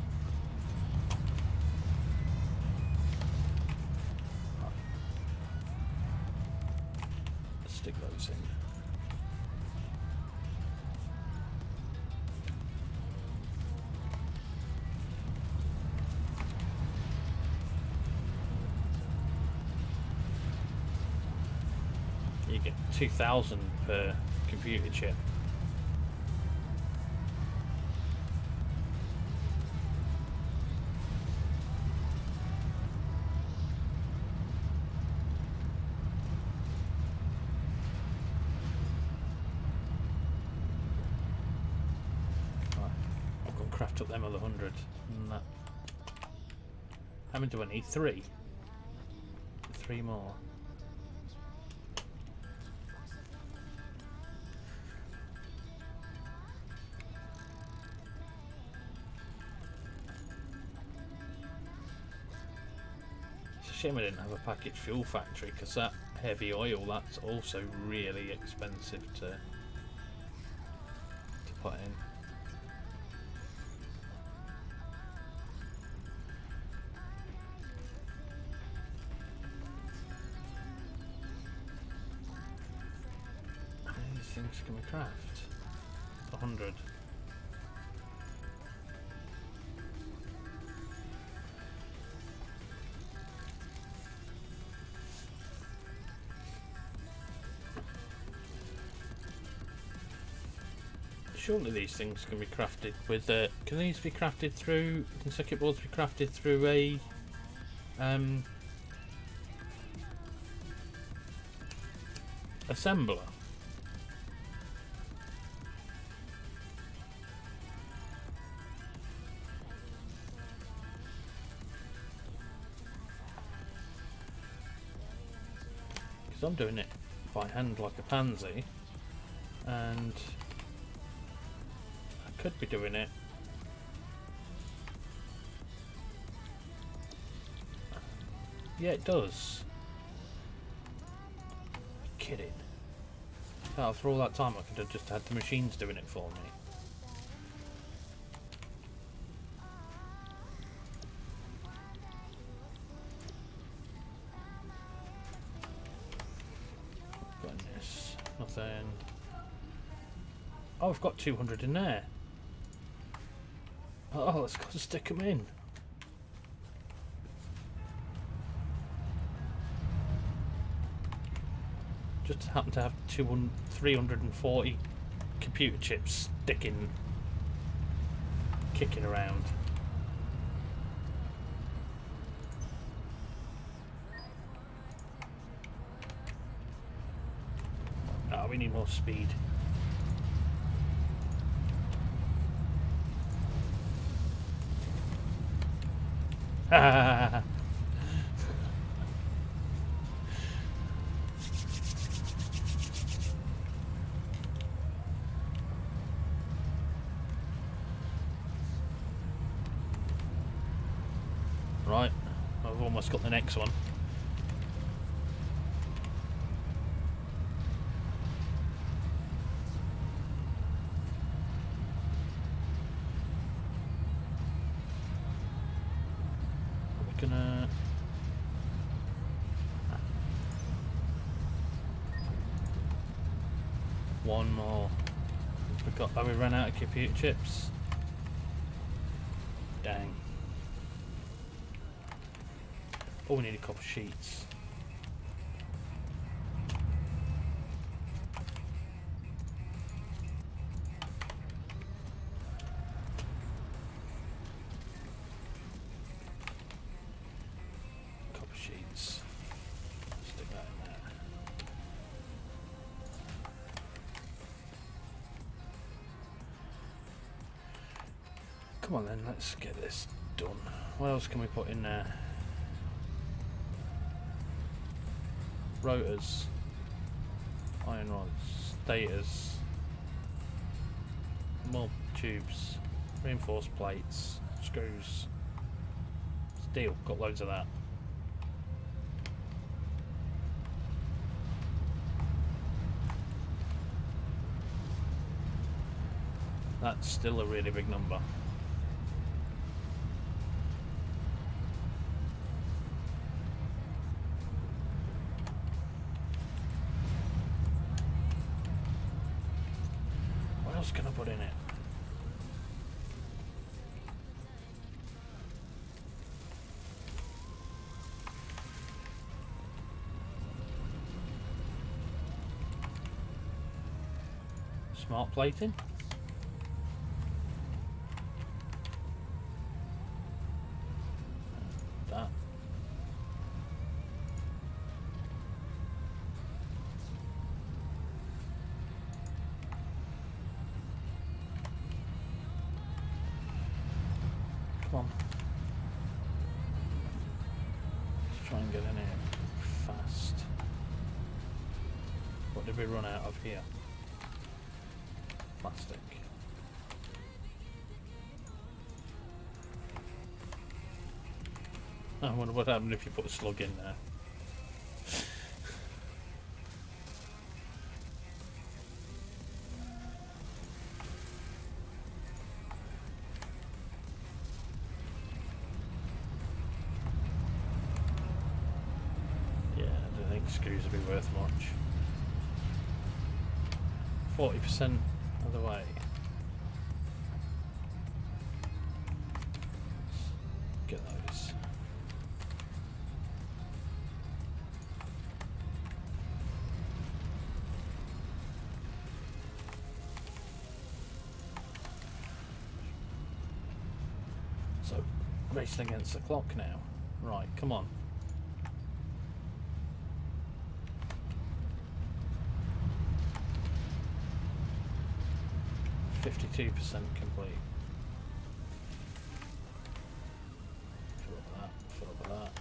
Let's stick those in. You get 2,000 per computer chip. Right, I'll go and craft up them other 100. And that. How many do I need? 3. 3 more. Shame I didn't have a packaged fuel factory, because that heavy oil, that's also really expensive to put in. How many of these things can we craft? 100. Surely these things can be crafted with. Can these be crafted through? Can circuit boards be crafted through a assembler? Because I'm doing it by hand like a pansy, and could be doing it. Yeah, it does. Kidding. After all that time, I could have just had the machines doing it for me. Goodness, nothing. Oh, I've got 200 in there. Oh, let's go stick them in. Just happen to have 340 computer chips kicking around. Ah, we need more speed. Ha! Right, I've almost got the next one. We're gonna... One more. Have we run out of computer chips? Dang. Oh, we need a couple of sheets. Couple of sheets. Stick that in there. Come on then, let's get this done. What else can we put in there? Rotors, iron rods, stators, more tubes, reinforced plates, screws, steel, got loads of that. That's still a really big number. What else can I put in it? Smart plating. That. Come on. Let's try and get in here fast. What did we run out of here? Plastic. I wonder what happened if you put a slug in there. Yeah, I don't think screws would be worth much. 40% of the way. Get those. So, racing against the clock now. Right, come on. %52 complete. Fill up that, fill up that.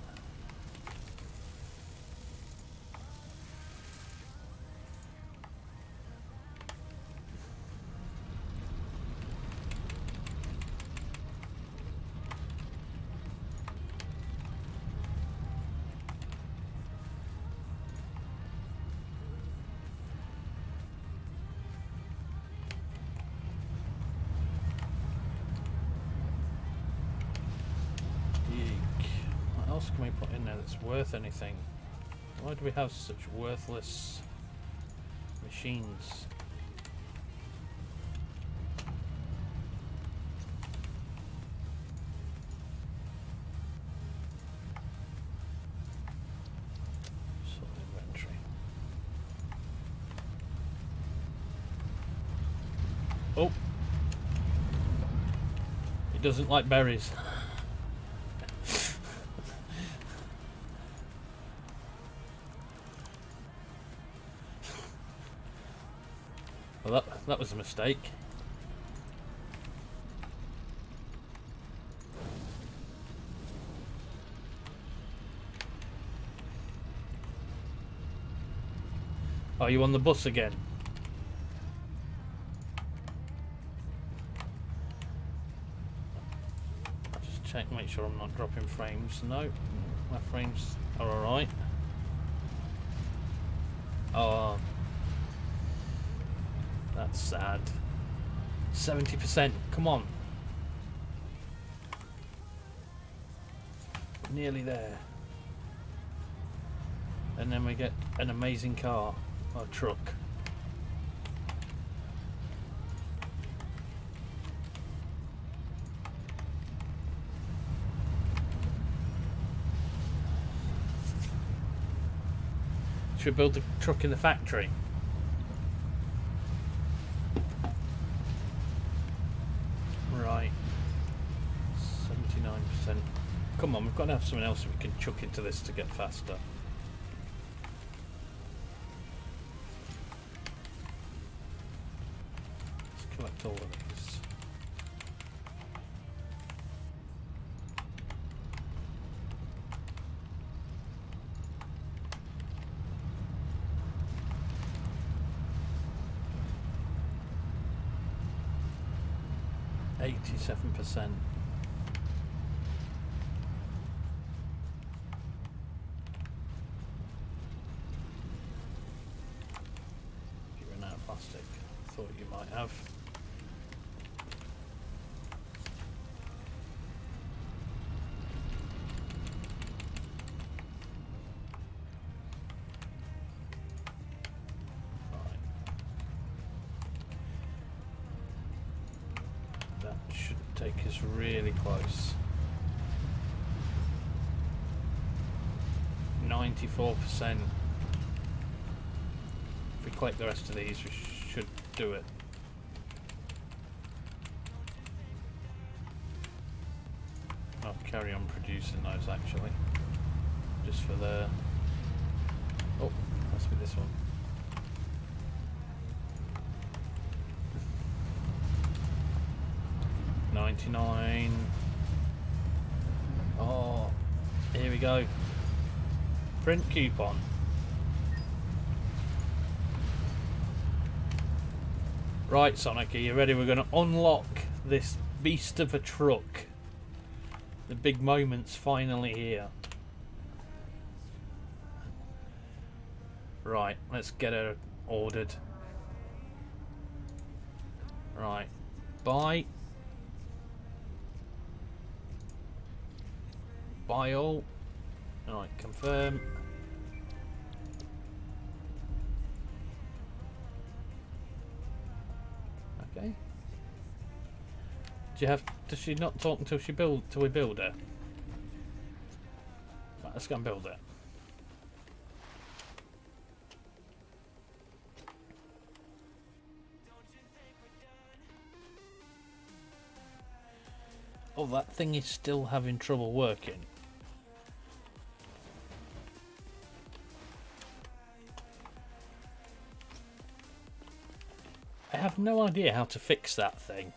What else can we put in there that's worth anything? Why do we have such worthless machines? Sort of inventory. Oh. It doesn't like berries. Well, that was a mistake. Are you on the bus again? I'll just check, make sure I'm not dropping frames. No, my frames are alright. Oh, that's sad. 70%, come on. Nearly there. And then we get an amazing car or truck. Should we build the truck in the factory? Right. 79%. Come on, we've got to have something else that we can chuck into this to get faster. Let's collect all of these. %. You ran out of plastic. Thought you might have. Right. That should take us really close. 94%. If we collect the rest of these, we should do it. I'll carry on producing those actually. Just for the... Oh, must be this one. $99. Oh, here we go. Print coupon. Right, Sonic, are you ready? We're going to unlock this beast of a truck. The big moment's finally here. Right, let's get her ordered. Right, buy. Buy all. Alright, confirm. Okay. Do you have? Does she not talk until she build? Till we build her? Right, let's go and build her. Oh, that thing is still having trouble working. I have no idea how to fix that thing.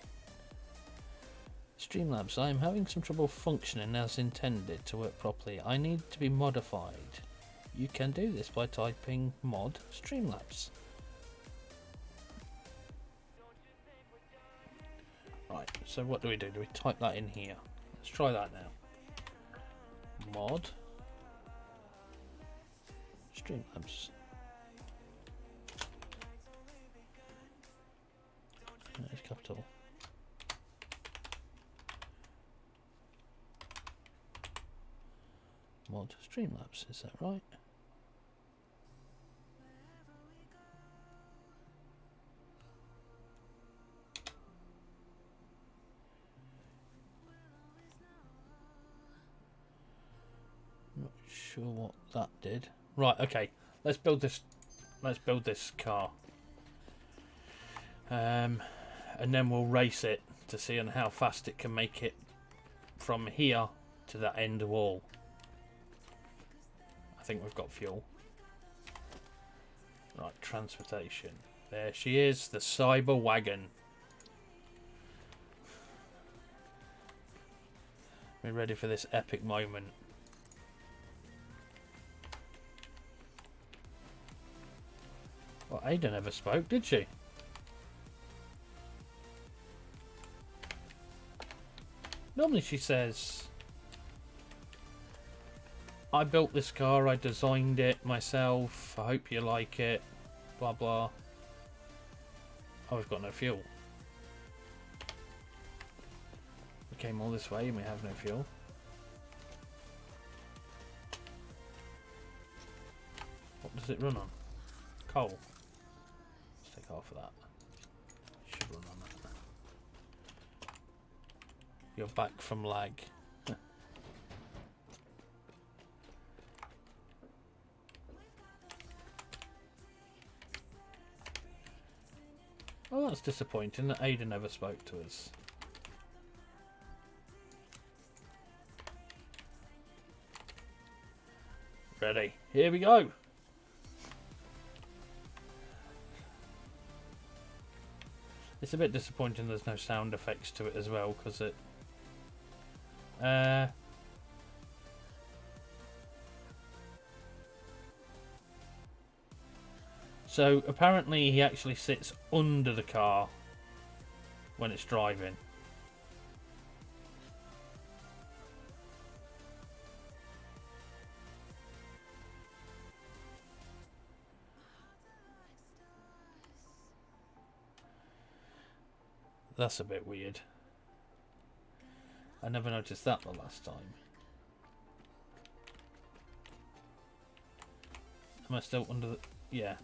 Streamlabs, I am having some trouble functioning as intended to work properly. I need to be modified. You can do this by typing mod Streamlabs. Right, so what do? We type that in here? Let's try that now. Mod Streamlabs. There's capital. Mod Streamlabs, is that right? Not sure what that did. Right, okay. Let's build this car. and then we'll race it to see on how fast it can make it from here to that end wall. I think we've got fuel. Right, transportation. There she is, the cyber wagon. We're ready for this epic moment. Well, Ada never spoke, did she? Normally she says, I built this car, I designed it myself, I hope you like it, blah blah. Oh, we've got no fuel. We came all this way and we have no fuel. What does it run on? Coal. Let's take half of that. Should run on that. You're back from lag. Well, that's disappointing that Ada never spoke to us. Ready? Here we go! It's a bit disappointing there's no sound effects to it as well, because it... So apparently he actually sits under the car when it's driving. That's a bit weird. I never noticed that the last time. Am I still under the... Yeah.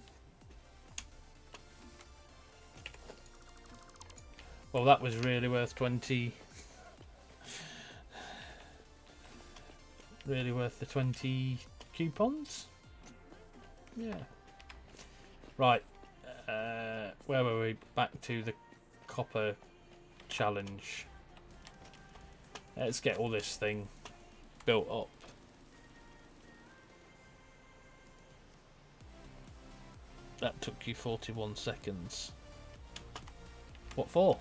Well, that was really worth 20... Really worth the 20 coupons? Yeah. Right. Where were we? Back to the copper challenge. Let's get all this thing built up. That took you 41 seconds. What for?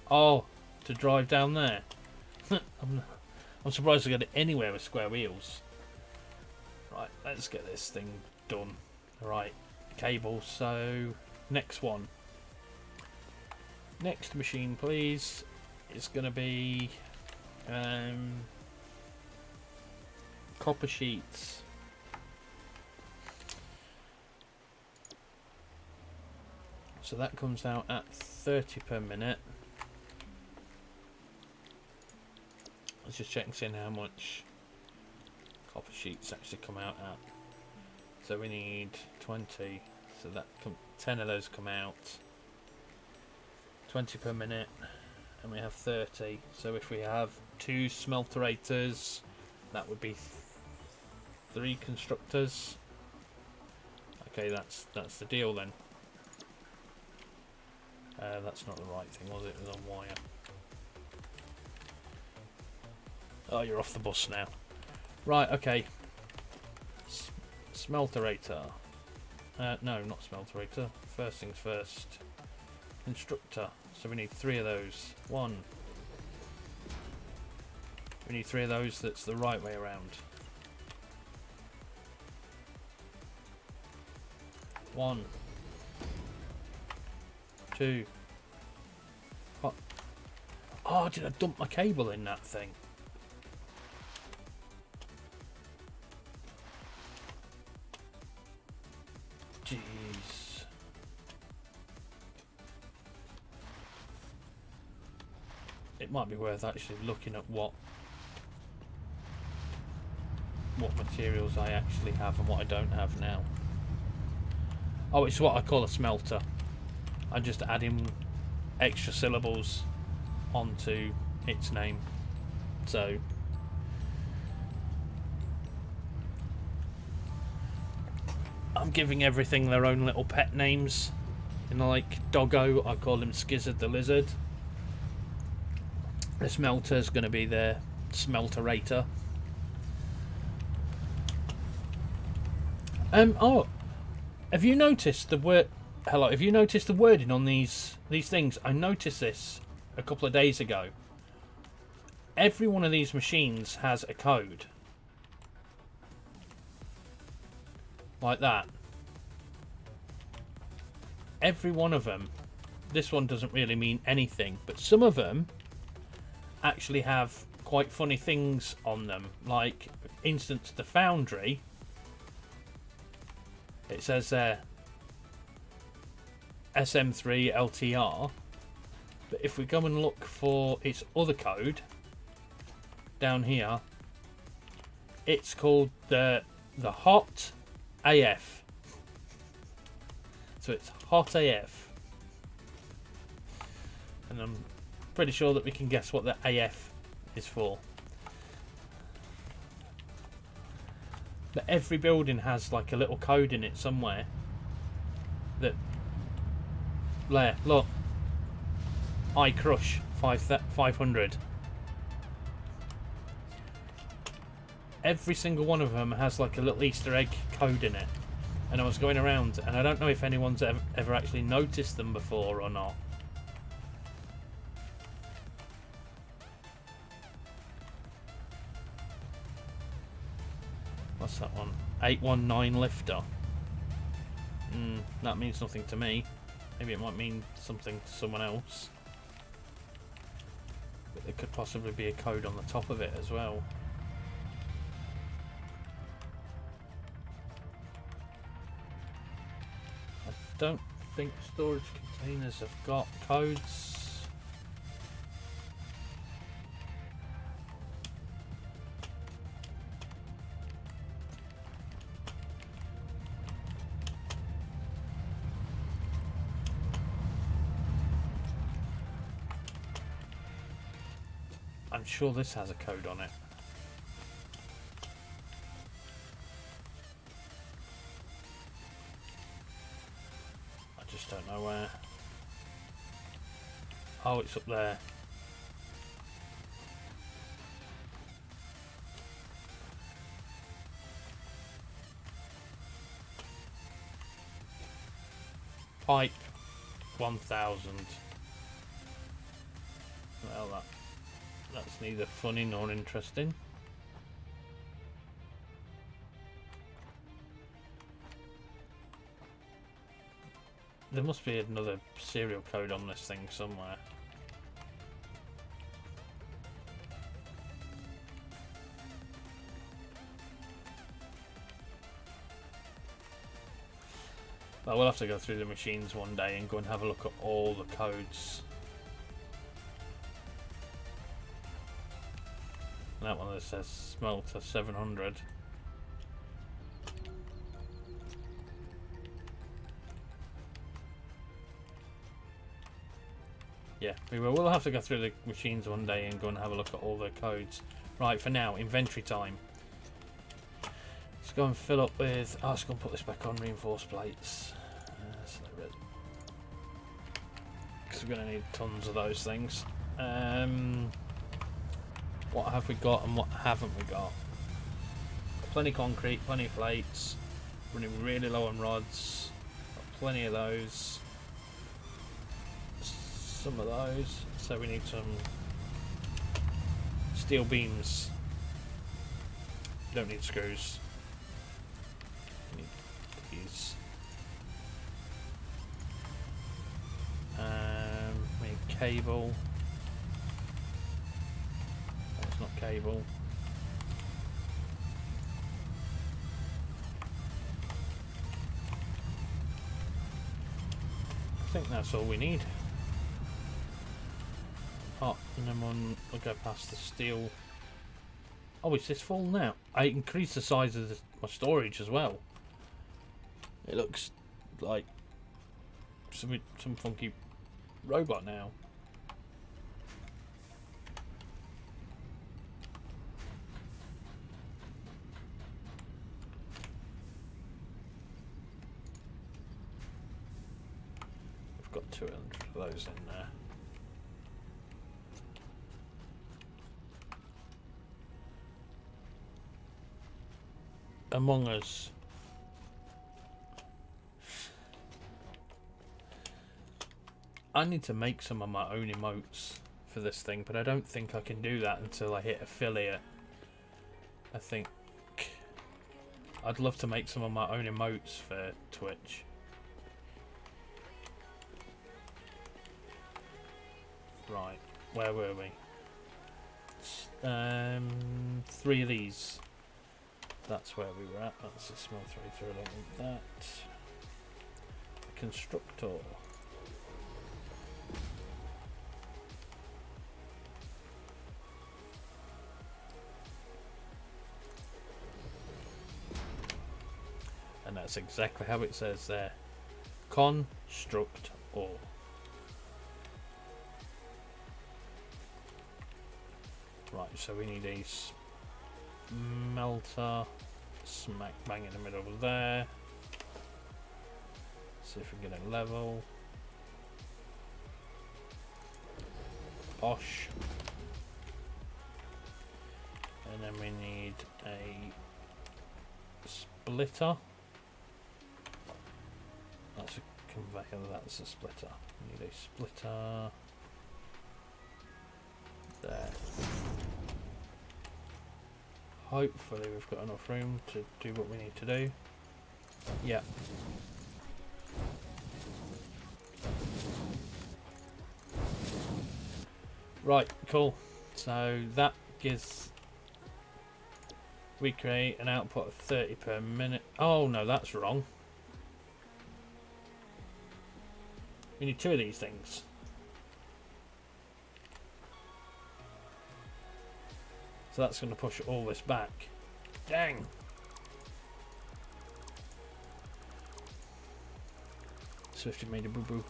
Oh, to drive down there. I'm surprised to get it anywhere with square wheels. Right, let's get this thing done. Right, cable. So, next one. Next machine, please. It's going to be copper sheets. So that comes out at 30 per minute. Let's just check and see how much copper sheets actually come out at. So we need 20. So that 10 of those come out. 20 per minute, and we have 30. So if we have 2 smelterators, that would be 3 constructors. Okay, that's the deal then. That's not the right thing, was it? It was on wire. Oh, you're off the bus now. Right, okay. Smelterator. No, not smelterator. First things first. Constructor. So we need 3 of those. 1. We need 3 of those that's the right way around. 1. 2. Oh, did I dump my cable in that thing? Jeez. It might be worth actually looking at what materials I actually have and what I don't have now. Oh, it's what I call a smelter. I'm just adding extra syllables onto its name. So I'm giving everything their own little pet names. And like Doggo, I call him Skizzard the Lizard. The smelter's going to be the smelterator. Oh, have you noticed the word? Hello, have you noticed the wording on these things? I noticed this a couple of days ago. Every one of these machines has a code. Like that. Every one of them. This one doesn't really mean anything, but some of them actually have quite funny things on them. Like, for instance, the Foundry. It says there SM3 LTR. But if we go and look for its other code down here, it's called the Hot AF. So it's Hot AF. And I'm pretty sure that we can guess what the AF is for. But every building has like a little code in it somewhere. That there, look. I Crush 500. Every single one of them has like a little Easter egg code in it. And I was going around, and I don't know if anyone's ever actually noticed them before or not. What's that one? 819 lifter. That means nothing to me. Maybe it might mean something to someone else. But there could possibly be a code on the top of it as well. I don't think storage containers have got codes. I'm sure this has a code on it. I just don't know where. Oh, it's up there. Pipe 1000. Well, that's neither funny nor interesting. There must be another serial code on this thing somewhere. But we'll have to go through the machines one day and go and have a look at all the codes. That one that says Smelter 700. Yeah, we'll have to go through the machines one day and go and have a look at all the codes. Right, for now, inventory time. Let's go and fill up with... Oh, let's go and put this back on reinforced plates. Because we're going to need tons of those things. What have we got and what haven't we got? Plenty concrete, plenty of plates. Running really low on rods. Got plenty of those. Some of those. So we need some steel beams. Don't need screws. We need these. We need cable. Not cable. I think that's all we need. Oh, and then we'll go past the steel. Oh, is this full now? I increased the size of my storage as well. It looks like some funky robot now. got 200 of those in there. Among Us. I need to make some of my own emotes for this thing, but I don't think I can do that until I hit affiliate. I think I'd love to make some of my own emotes for Twitch. Right, where were we? 3 of these. That's where we were at. That's a small 3, so I don't want that. A constructor. And that's exactly how it says there. Construct ore. Right, so we need a smelter smack bang in the middle of there. See if we can get it level. Bosh. And then we need a splitter. That's a conveyor, that's a splitter. We need a splitter there. Hopefully we've got enough room to do what we need to do. Yeah. Right, cool. So that gives... We create an output of 30 per minute. Oh no, that's wrong. We need 2 of these things. So that's going to push all this back. Dang! Swifty made a boo-boo.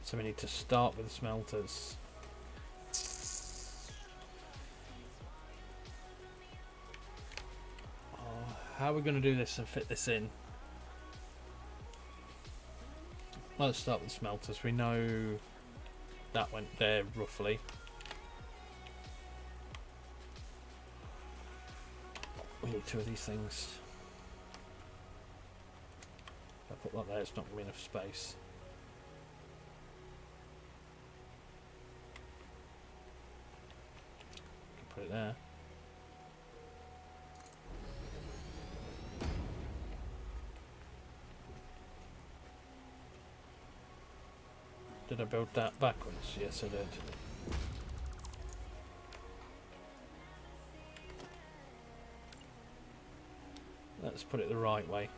So we need to start with the smelters. Oh, how are we going to do this and fit this in? Let's start with smelters. We know that went there roughly. We need 2 of these things. If I put that there, it's not going to be enough space. Put it there. Did I build that backwards? Yes, I did. Let's put it the right way.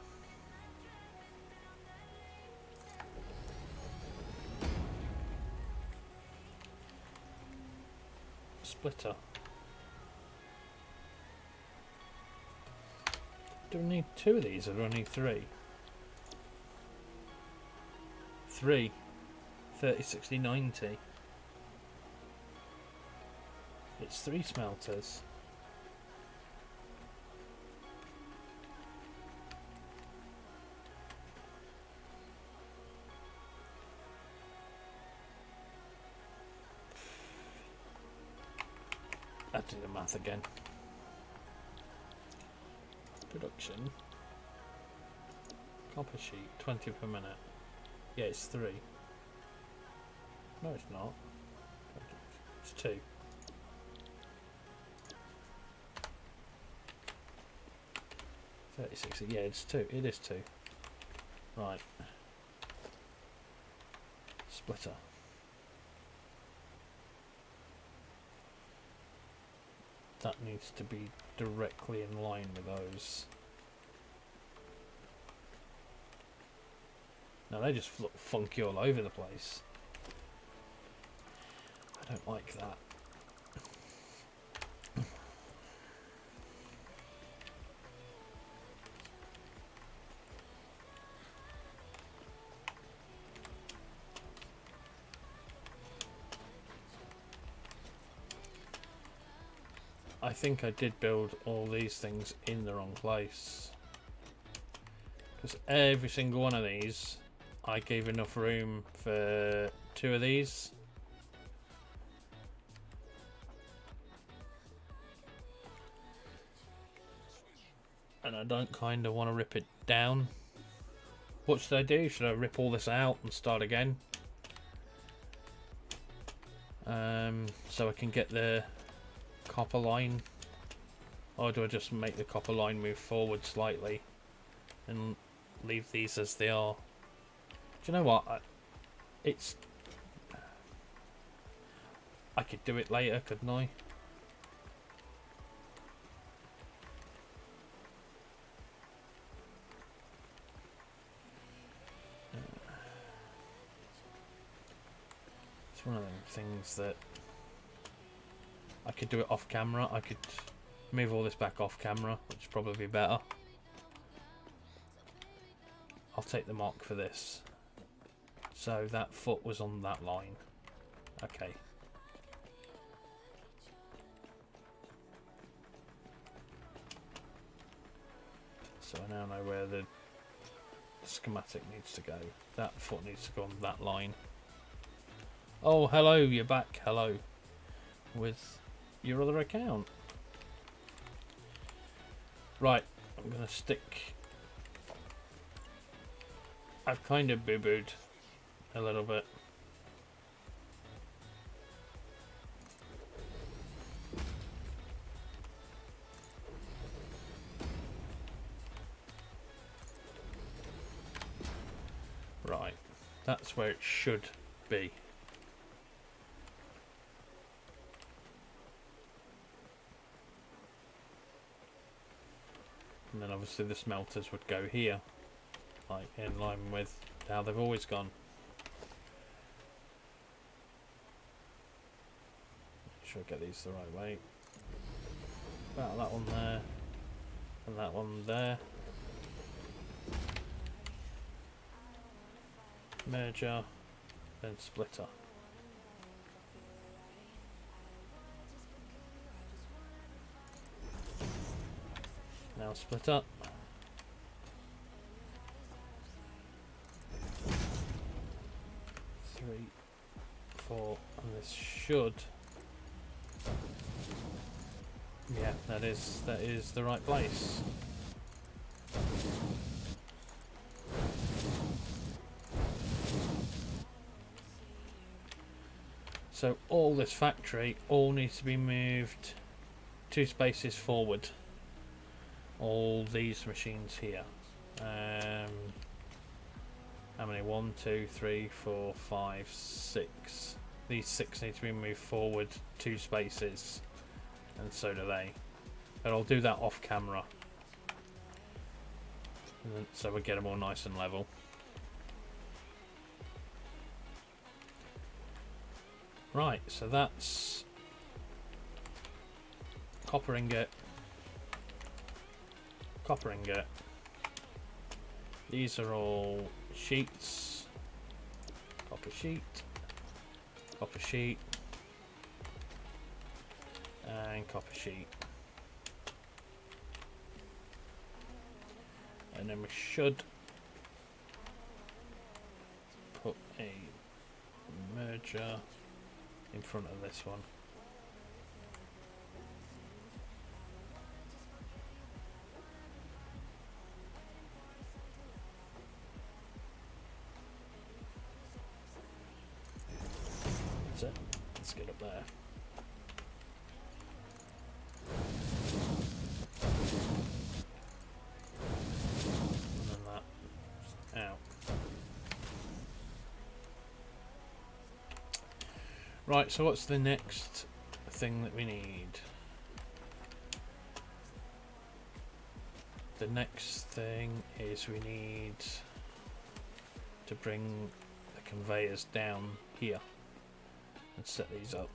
Splitter. Do we need 2 of these or do I need 3? 3. 30, 60, 90. It's 3 smelters. I'll do the math again. Production. Copper sheet, 20 per minute. Yeah, it's 3. No, it's not. It's 2. Yeah, it's 2. It is 2. Right. Splitter. That needs to be directly in line with those. Now they just look funky all over the place. I don't like that. I think I did build all these things in the wrong place. Because every single one of these, I gave enough room for 2 of these. And I don't kind of want to rip it down. What should I do? Should I rip all this out and start again? So I can get the copper line. Or do I just make the copper line move forward slightly and leave these as they are? Do you know what? I could do it later, couldn't I? It's one of them things that I could do it off camera. I could move all this back off camera, which is probably better. I'll take the mark for this. So that foot was on that line. Okay. So I now know where the schematic needs to go. That foot needs to go on that line. Oh, hello, you're back. Hello. With your other account. Right, I'm going to stick... I've kind of boo-booed a little bit. Right, that's where it should be. And then obviously the smelters would go here, like in line with how they've always gone. Make sure I get these the right way. About that one there, and that one there. Merger, then splitter. Now split up. 3, 4, and this should. Yeah, that is the right place. So all this factory all needs to be moved 2 spaces forward. All these machines here. How many? 1, 2, 3, 4, 5, 6. These 6 need to be moved forward 2 spaces, and so do they. But I'll do that off camera, and then, so we get them all nice and level. Right, so that's copper ingot. Copper ingot. These are all sheets. Copper sheet. Copper sheet. And copper sheet. And then we should put a merger in front of this one. So let's get up there. And then that out. Right, so what's the next thing that we need? The next thing is we need to bring the conveyors down here and set these up.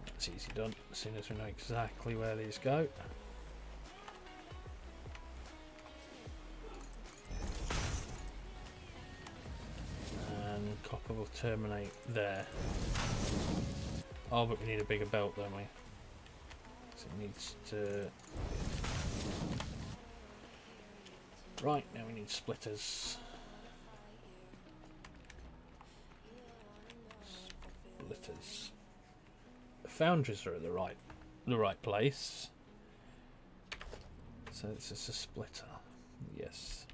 That's easy done as soon as we know exactly where these go. And copper will terminate there. Oh, but we need a bigger belt, don't we? So it needs to... Right, now we need splitters. Splitters. The foundries are at the right place. So this is a splitter. Yes.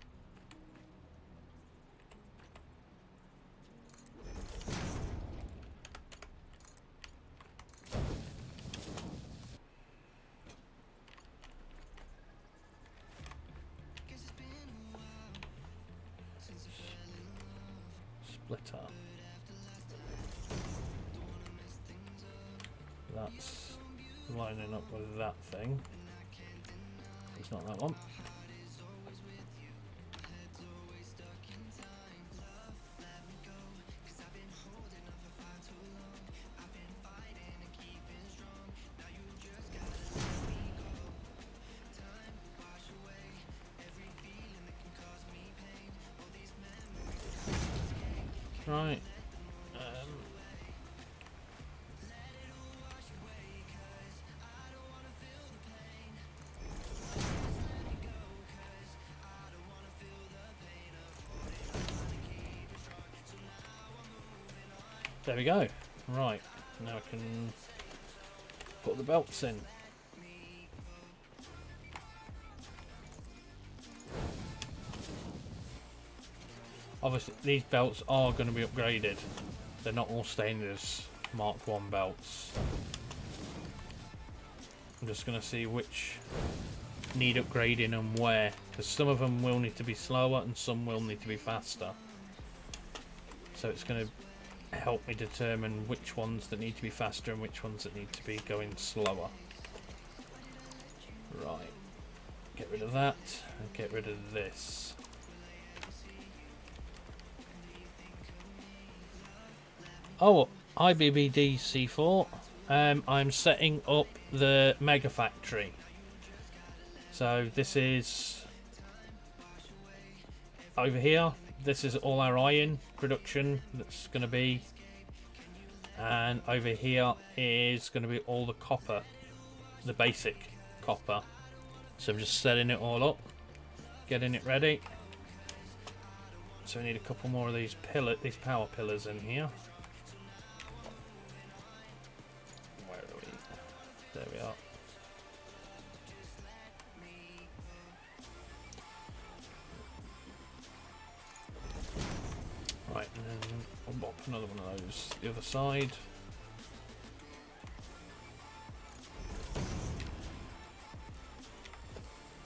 Splitter. That's lining up with that thing. It's not that one. Right. There we go. Right. Now I can put the belts in. Obviously, these belts are going to be upgraded. They're not all staying as Mark 1 belts. I'm just going to see which need upgrading and where, because some of them will need to be slower and some will need to be faster. So it's going to help me determine which ones that need to be faster and which ones that need to be going slower. Right. Get rid of that and get rid of this. Oh, IBBD C4. I'm setting up the Mega Factory. So this is over here. This is all our iron production that's going to be, and over here is going to be all the copper, the basic copper. So I'm just setting it all up, getting it ready. So we need a couple more of these power pillars in here. Where are we? There we are. Right, and then I'll pop another one of those the other side.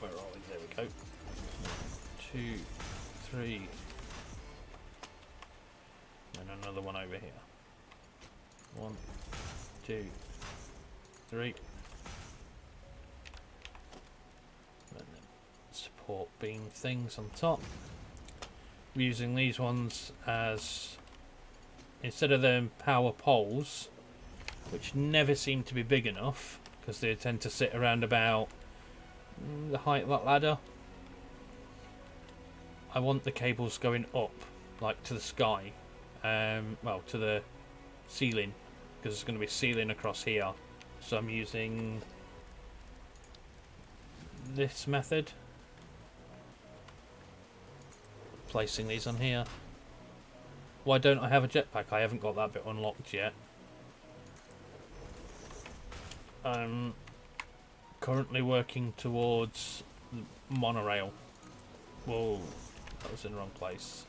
Where are we? There we go. 1, 2, 3. And another one over here. 1, 2, 3. And then support beam things on top. I'm using these ones as, instead of them power poles, which never seem to be big enough because they tend to sit around about the height of that ladder. I want the cables going up, like to the sky, well, to the ceiling, because it's going to be ceiling across here. So I'm using this method, placing these on here. Why don't I have a jetpack? I haven't got that bit unlocked yet. I'm currently working towards monorail. Whoa, that was in the wrong place.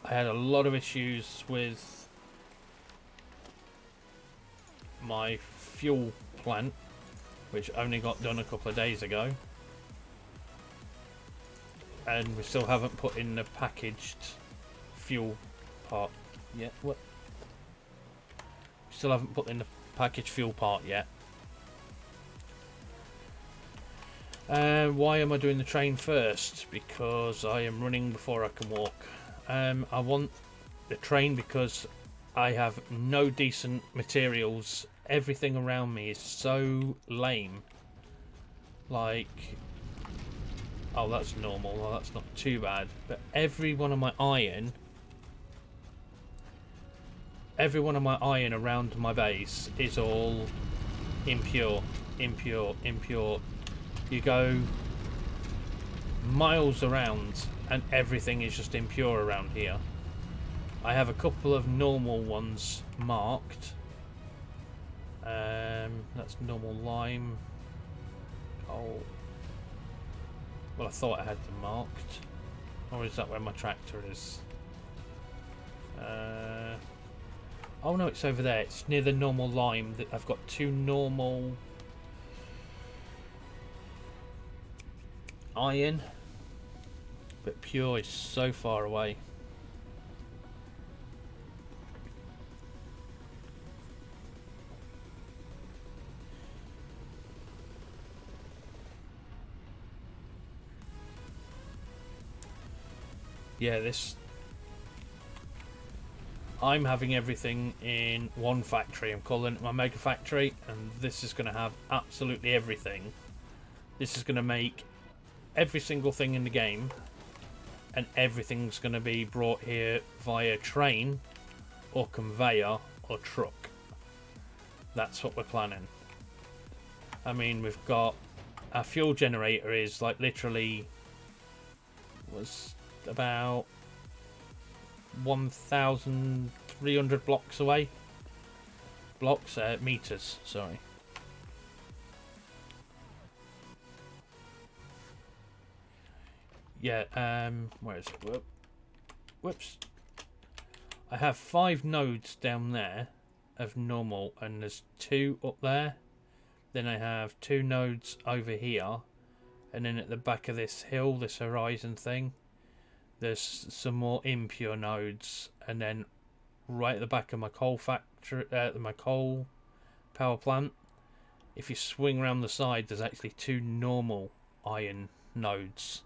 I had a lot of issues with my fuel plant, which only got done a couple of days ago, and we still haven't put in the packaged fuel part yet. What? We still haven't put in the packaged fuel part yet. Why am I doing the train first? Because I am running before I can walk. I want the train because I have no decent materials. Everything around me is so lame. Like, Oh, that's normal. Well, that's not too bad. But every one of my iron around my base is all impure, impure, impure. You go miles around and everything is just impure around here. I have a couple of normal ones marked. That's normal lime. Oh, well, I thought I had them marked. Or is that where my tractor is? Oh no, it's over there. It's near the normal lime. I've got two normal iron, but pure is so far away. Yeah, I'm having everything in one factory. I'm calling it my mega factory, and this is going to have absolutely everything. This is going to make every single thing in the game, and everything's going to be brought here via train or conveyor or truck. That's what we're planning. I mean, we've got our fuel generator is like literally was about 1,300 blocks away. Meters, sorry. Yeah, where is it? Whoops. I have 5 nodes down there of normal, and there's 2 up there. Then I have 2 nodes over here, and then at the back of this hill, this horizon thing, there's some more impure nodes, and then right at the back of my coal factory, my coal power plant, if you swing around the side, there's actually 2 normal iron nodes.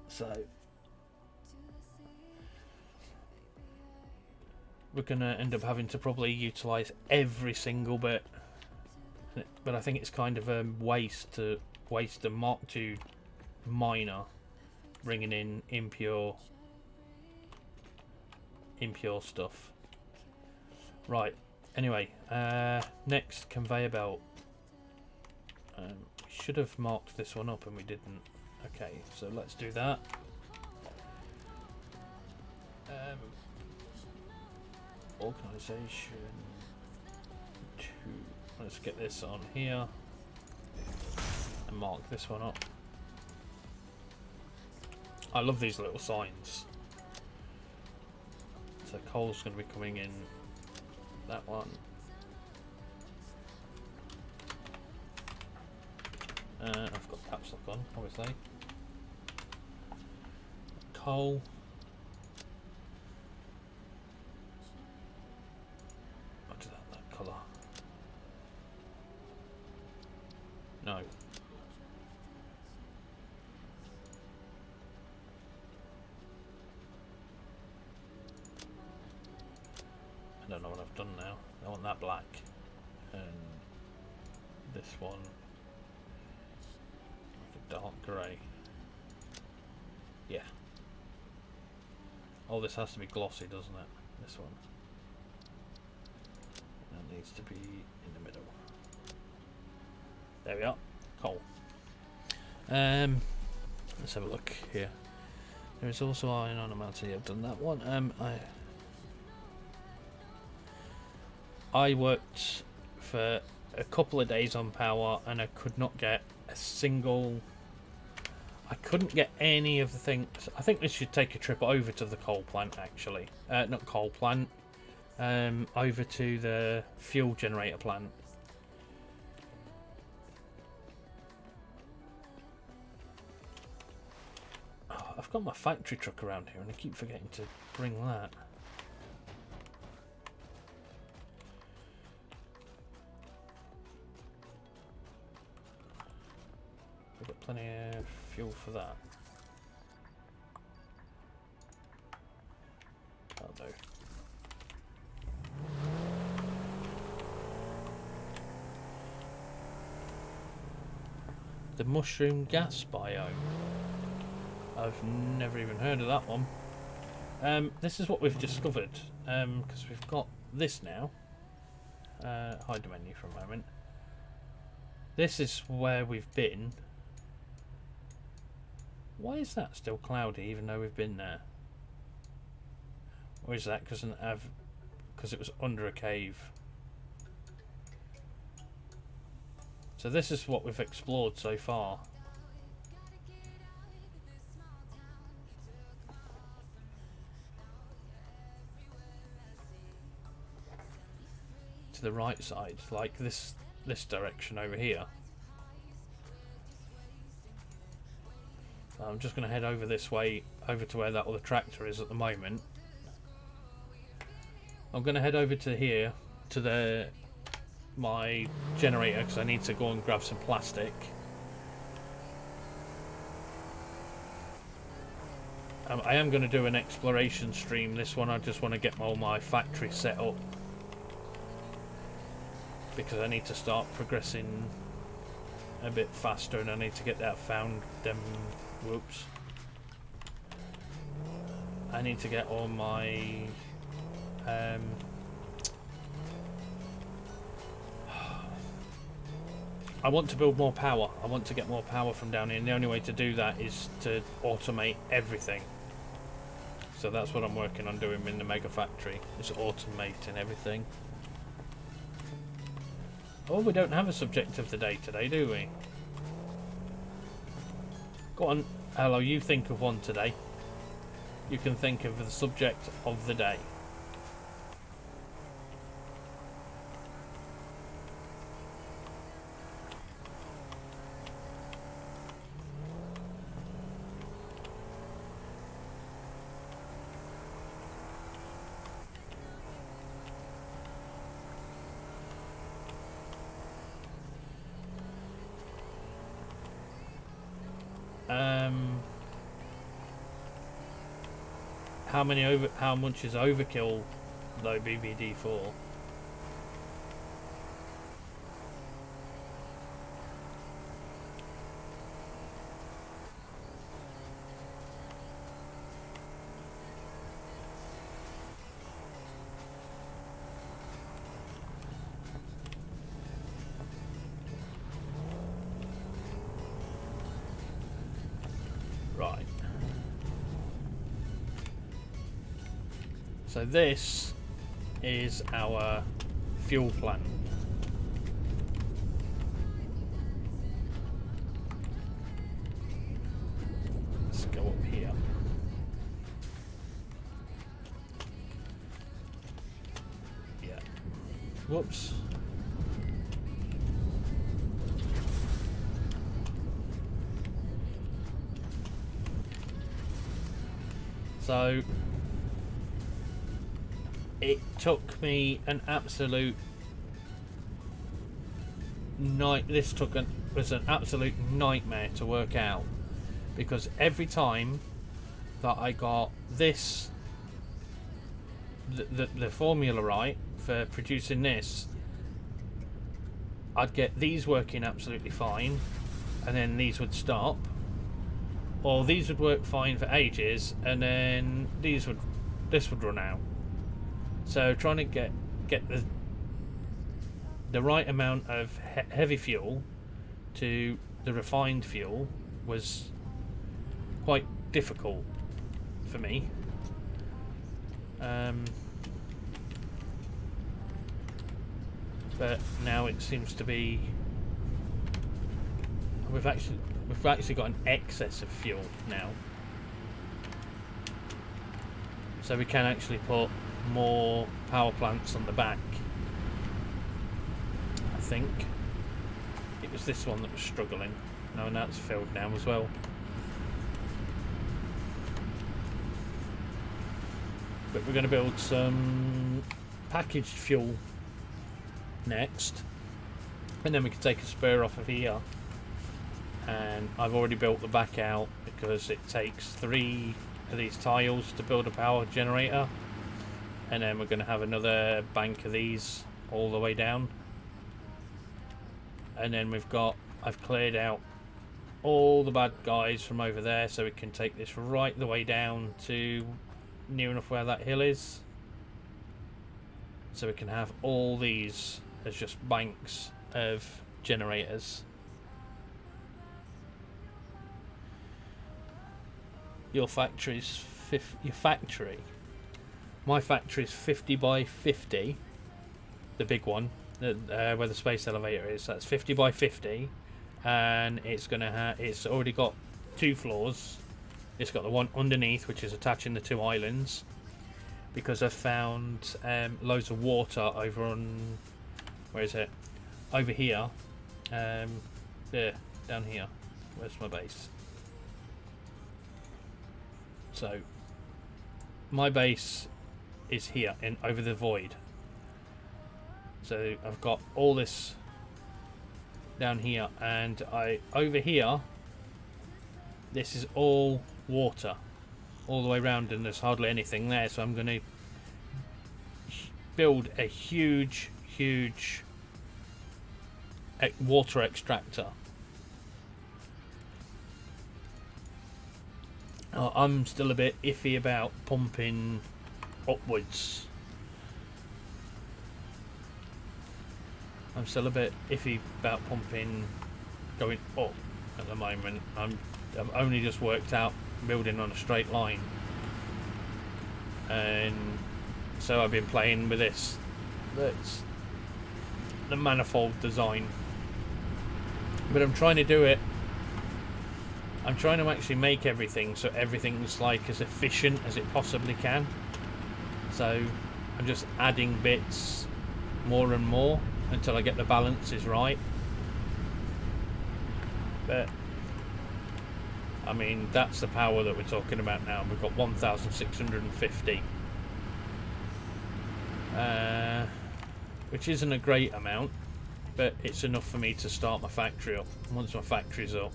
So we're gonna end up having to probably utilize every single bit, but I think it's kind of a waste a Mark II miner bringing in impure stuff. Right. Anyway, next conveyor belt. We should have marked this one up and we didn't. Okay, so let's do that. Organisation 2. Let's get this on here and mark this one up. I love these little signs. So coal's going to be coming in that one. I've got caps lock on, obviously. Coal. I'll do that colour. No. I don't know what I've done now. I want that black. And this one like a dark grey. Yeah. Oh, this has to be glossy, doesn't it? This one. That needs to be in the middle. There we are. Coal. Let's have a look here. There is also iron on a mountain. I've done that one. I worked for a couple of days on power and I could not get a single... I couldn't get any of the things. I think we should take a trip over to the coal plant, actually. Not coal plant. Over to the fuel generator plant. Oh, I've got my factory truck around here and I keep forgetting to bring that. We've got plenty of fuel for that. That'll do. I The mushroom gas biome. I've never even heard of that one. This is what we've discovered, because we've got this now. Hide the menu for a moment. This is where we've been. Why is that still cloudy even though we've been there? Or is that because it was under a cave? So this is what we've explored so far. To the right side, like this direction over here. So I'm just going to head over this way, over to where that other tractor is at the moment. I'm going to head over to here, to my generator, because I need to go and grab some plastic. I am going to do an exploration stream. This one I just want to get all my factory set up, because I need to start progressing a bit faster, and I need to get that whoops. I need to get all my I want to build more power. I want to get more power from down here, and the only way to do that is to automate everything. So that's what I'm working on doing in the mega factory, is automating everything. Oh, we don't have a subject of the day today, do we? Go on, hello, you think of one today. You can think of the subject of the day. How much is overkill though, BBD4? Right. So this is our fuel plant. Let's go up here. Yeah. Whoops. So it took me an absolute night. Was an absolute nightmare to work out, because every time that I got this, the formula right for producing this, I'd get these working absolutely fine, and then these would stop, or these would work fine for ages, and then this would run out. So trying to get the right amount of heavy fuel to the refined fuel was quite difficult for me. But now it seems to be we've actually got an excess of fuel now, so we can actually put more power plants on the back. I think it was this one that was struggling. No, and that's filled now as well. But we're going to build some packaged fuel next, and then we can take a spur off of here. And I've already built the back out, because it takes 3 of these tiles to build a power generator, and then we're going to have another bank of these all the way down. And then I've cleared out all the bad guys from over there so we can take this right the way down to near enough where that hill is. So we can have all these as just banks of generators. Your factory's my factory is 50 by 50. The big one, where the space elevator is. That's 50 by 50, and it's it's already got 2 floors. It's got the one underneath, which is attaching the 2 islands, because I've found loads of water over on, where is it? Over here. There, down here. Where's my base? So my base is here in over the void. So I've got all this down here, and over here this is all water all the way around, and there's hardly anything there, so I'm going to build a huge water extractor. I'm still a bit iffy about pumping upwards. I'm still a bit iffy about pumping going up at the moment. I've only just worked out building on a straight line, and so I've been playing with this. That's the manifold design, but I'm trying to do it. I'm trying to actually make everything so everything's like as efficient as it possibly can. So I'm just adding bits more and more until I get the balances right. But I mean, that's the power that we're talking about now. We've got 1,650, which isn't a great amount, but it's enough for me to start my factory up. Once my factory's up,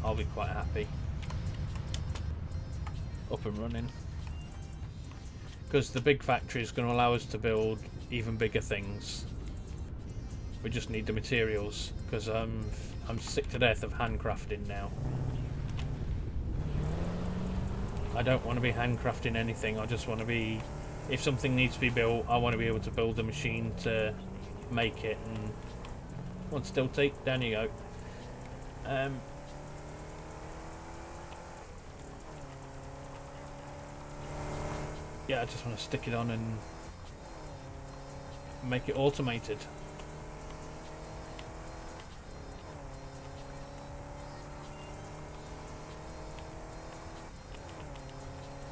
I'll be quite happy, up and running, because the big factory is going to allow us to build even bigger things. We just need the materials, because I'm sick to death of handcrafting now. I don't want to be handcrafting anything. I just want to be, if something needs to be built, I want to be able to build a machine to make it. And one still take, down you go. Yeah, I just want to stick it on and make it automated.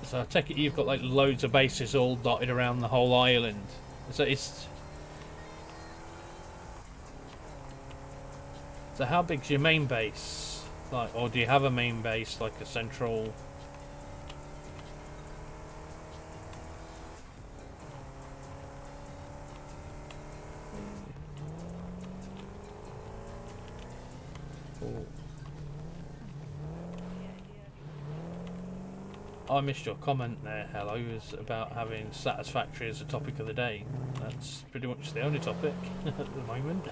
So I take it you've got like loads of bases all dotted around the whole island. So how big's your main base? Like, or do you have a main base, like a central? I missed your comment there, Hello, was about having Satisfactory as a topic of the day. That's pretty much the only topic at the moment.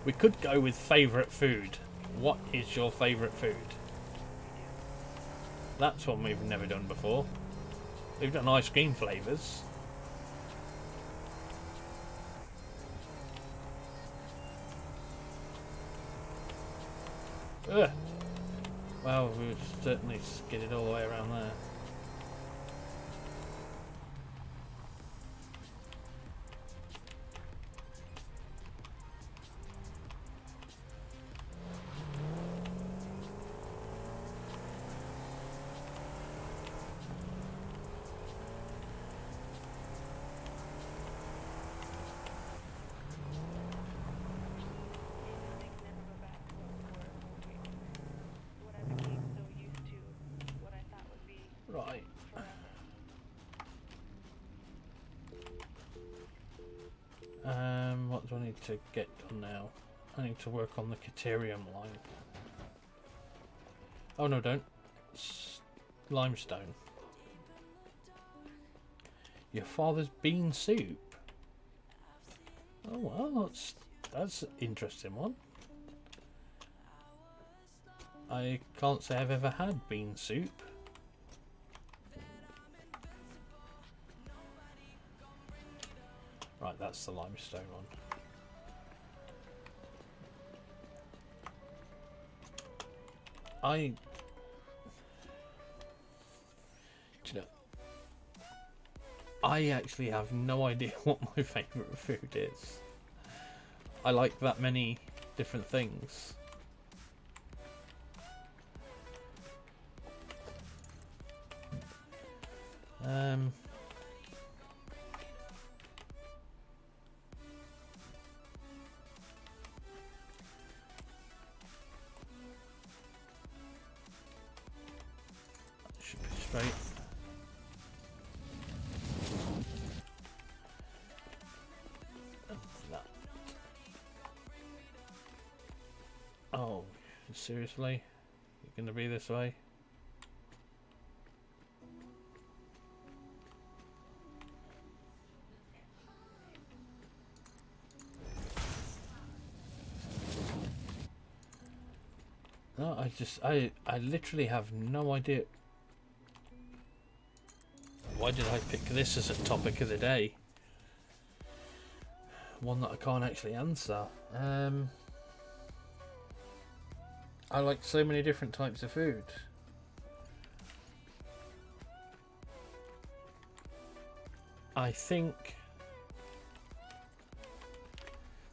We could go with favourite food. What is your favourite food? That's one we've never done before. We've done ice cream flavours. Ugh. Well, we've certainly skidded all the way around there. Right. What do I need to get done now? I need to work on the Caterium line. Oh no, don't. It's limestone. Your father's bean soup. Oh well, that's an interesting one. I can't say I've ever had bean soup. Right, that's the limestone one. Do you know, I actually have no idea what my favourite food is. I like that many different things. Should be straight. And that. Oh, seriously? You're gonna be this way? No, I literally have no idea. Why did I pick this as a topic of the day? One that I can't actually answer. I like so many different types of food. I think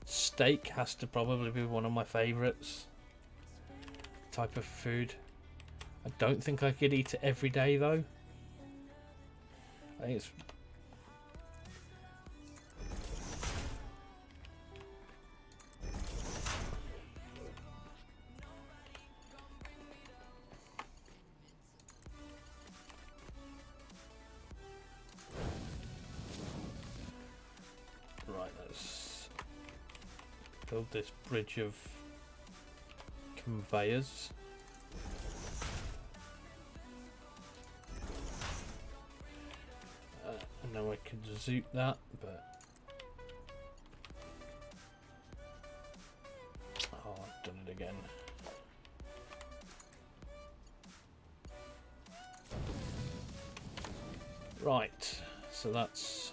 steak has to probably be one of my favourites. Type of food. I don't think I could eat it every day though. I think it's right. Let's build this bridge of conveyors. I know I could zoot that, but oh, I've done it again. Right, so that's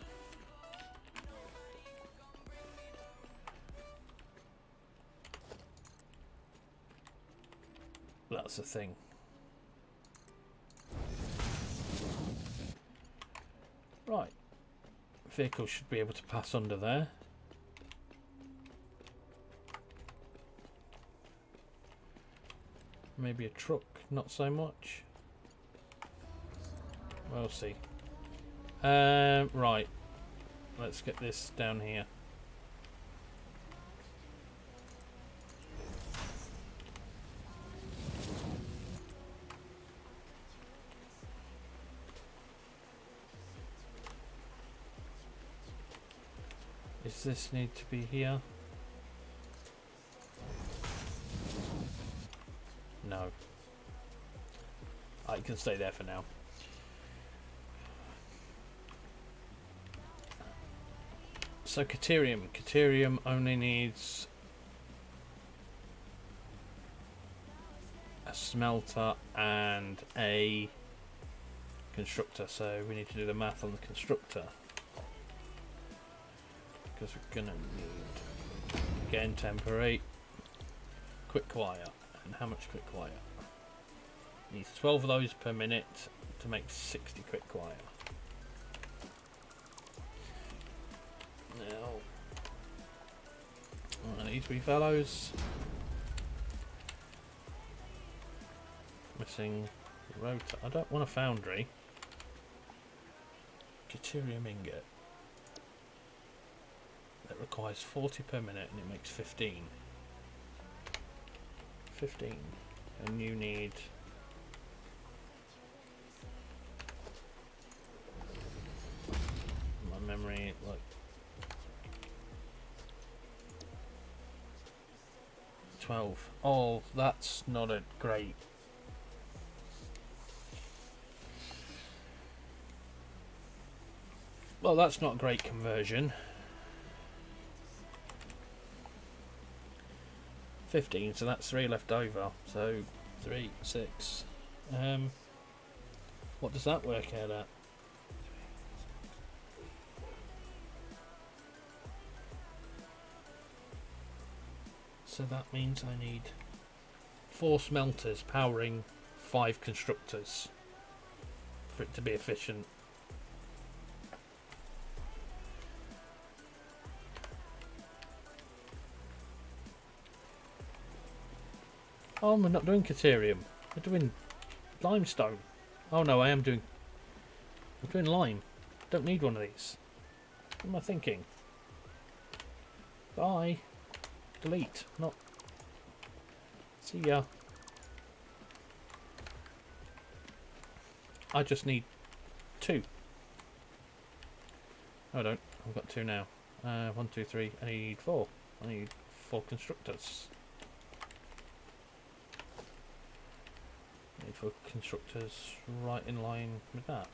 the thing. Right, vehicle should be able to pass under there. Maybe a truck, not so much. We'll see. Right, let's get this down here. Does this need to be here? No. I can stay there for now. So Caterium. Caterium only needs a smelter and a constructor, so we need to do the math on the constructor. Because we're gonna need, again, temporary, quick wire. And how much quick wire? Needs 12 of those per minute to make 60 quick wire. Now, one of these wee fellows. Missing the rotor. I don't want a foundry. Deuterium ingot. That requires 40 per minute and it makes 15. 15. And you need my memory, like 12. Oh, that's not a great. Well, that's not a great conversion. 15, so that's 3 left over. So 3, 6. What does that work out at? So that means I need 4 smelters powering 5 constructors for it to be efficient. Oh, we're not doing Caterium. We're doing limestone. Oh no, I'm doing lime. Don't need one of these. What am I thinking? Bye. Delete. Not. See ya. I just need 2. No, I don't. I've got 2 now. 1, 2, 3. I need 4. I need 4 constructors. I need 4 constructors right in line with that.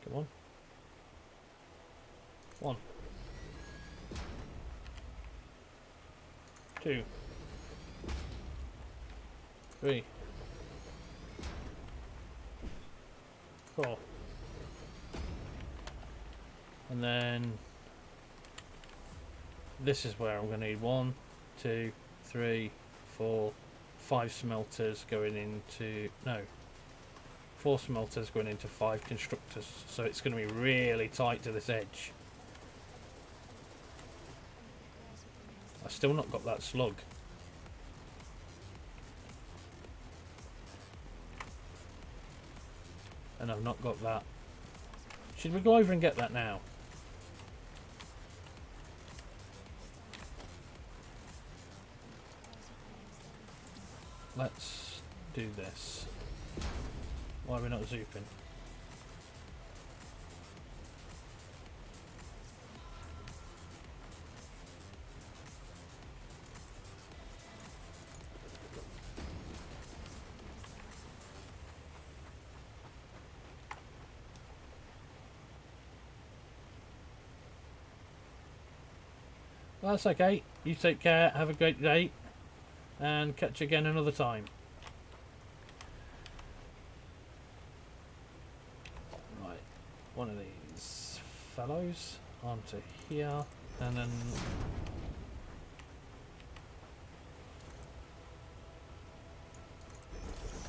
Come on. 1. 2. 3. 4. And then this is where I'm going to need 1, 2, 3, 4, 5 smelters going into... No. 4 smelters going into 5 constructors. So it's going to be really tight to this edge. I've still not got that slug. And I've not got that. Should we go over and get that now? Let's do this. Why are we not zooping? That's okay. You take care. Have a great day. And catch you again another time. Right. One of these fellows onto here. And then...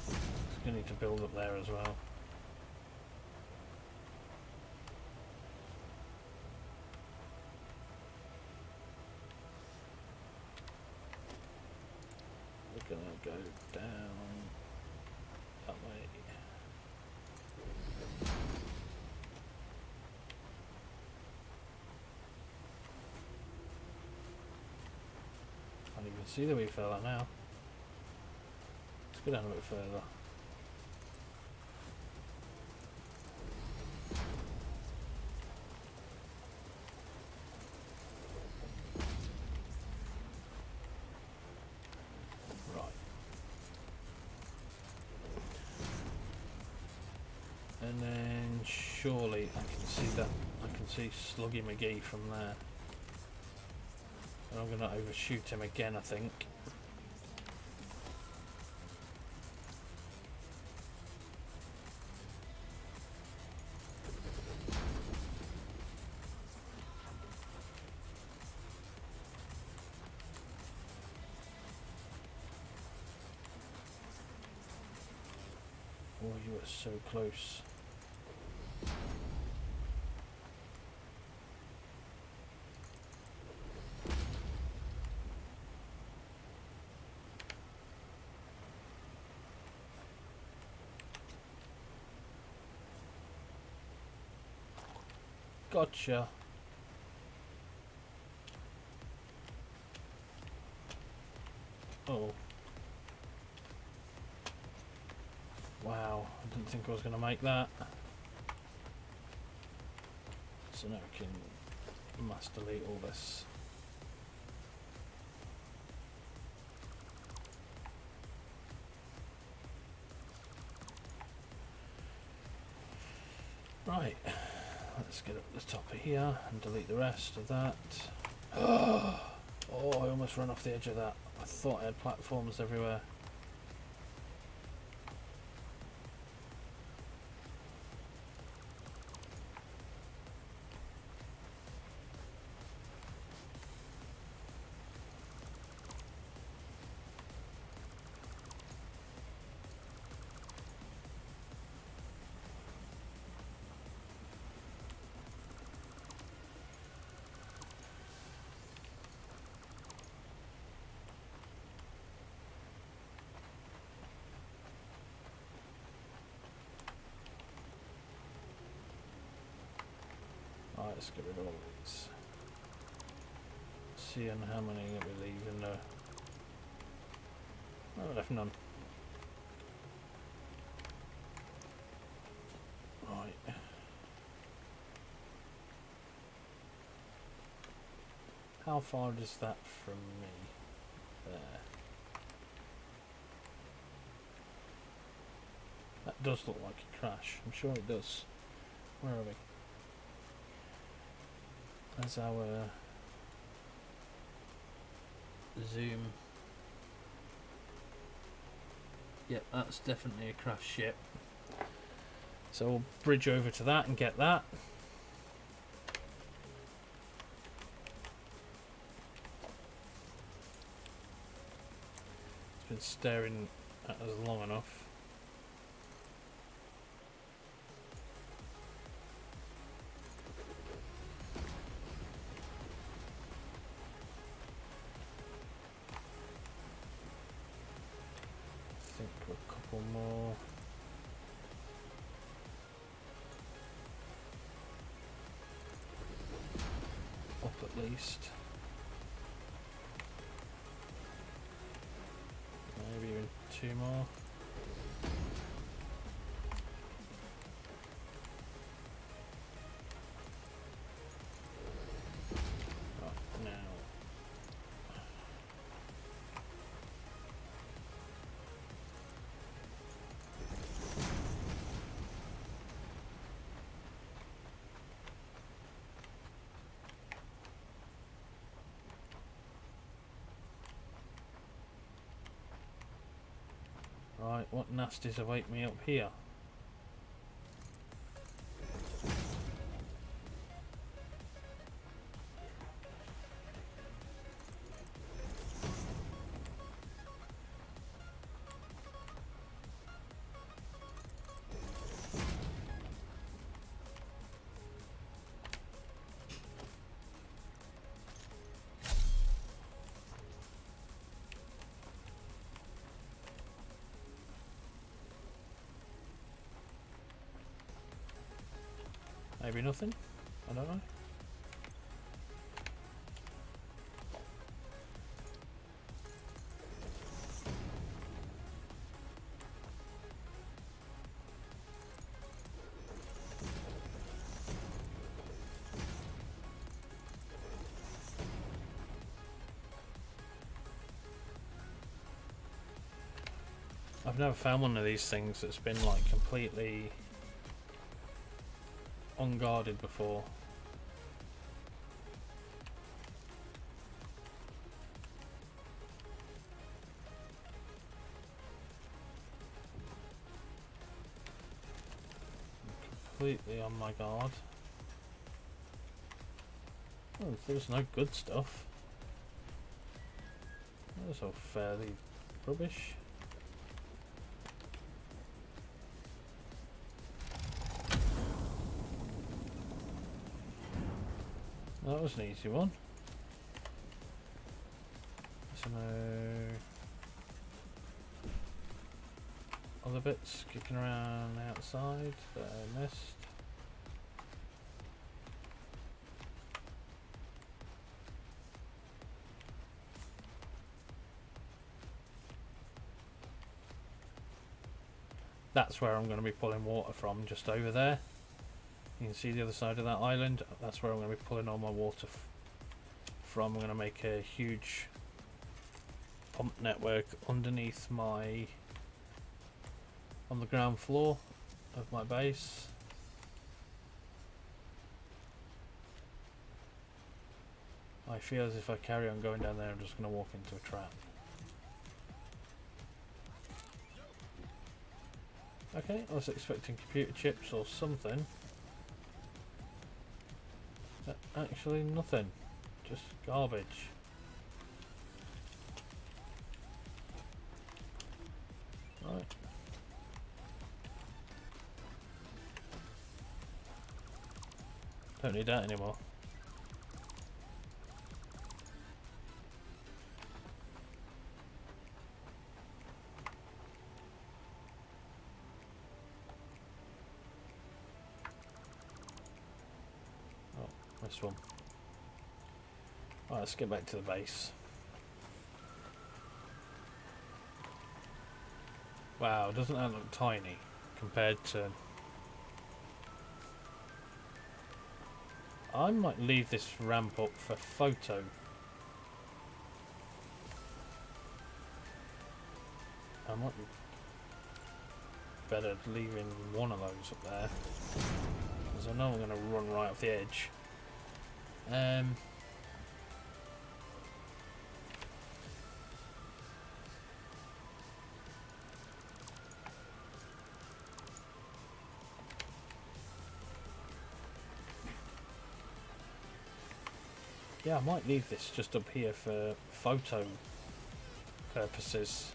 It's going to need to build up there as well. Gonna go down that way. Can't even see the wee fella now. Let's go down a bit further. And then surely I can see that. I can see Sluggy McGee from there. And I'm going to overshoot him again, I think. Oh, you are so close. Gotcha. Oh. Wow, I didn't think I was going to make that. So now we can mass delete all this. Right, let's get up the top of here and delete the rest of that. Oh, I almost ran off the edge of that. I thought I had platforms everywhere. Right, let's get rid of all these. See on how many that we leave in there. Oh, I left none. Right. How far is that from me? There. That does look like a crash. I'm sure it does. Where are we? There's our zoom. Yep, that's definitely a crash ship. So we'll bridge over to that and get that. It's been staring at us long enough. I think a couple more. Up at least. Maybe even 2 more. Right, now. Right, what nasties await me up here? Maybe nothing? I don't know. I've never found one of these things that's been like completely unguarded before. Completely on my guard. Oh, there's no good stuff. That's all fairly rubbish. That was an easy one. So no other bits kicking around outside that I missed. That's where I'm going to be pulling water from, just over there. You can see the other side of that island. That's where I'm going to be pulling all my water from. I'm going to make a huge pump network underneath my, on the ground floor of my base. I feel as if I carry on going down there, I'm just going to walk into a trap. Okay, I was expecting computer chips or something. But actually nothing. Just garbage. Right. Don't need that anymore. Oh, this one. Right, let's get back to the base. Wow, doesn't that look tiny compared to... I might leave this ramp up for photo. I might be better leaving one of those up there, because I know I'm going to run right off the edge. Yeah, I might leave this just up here for photo purposes,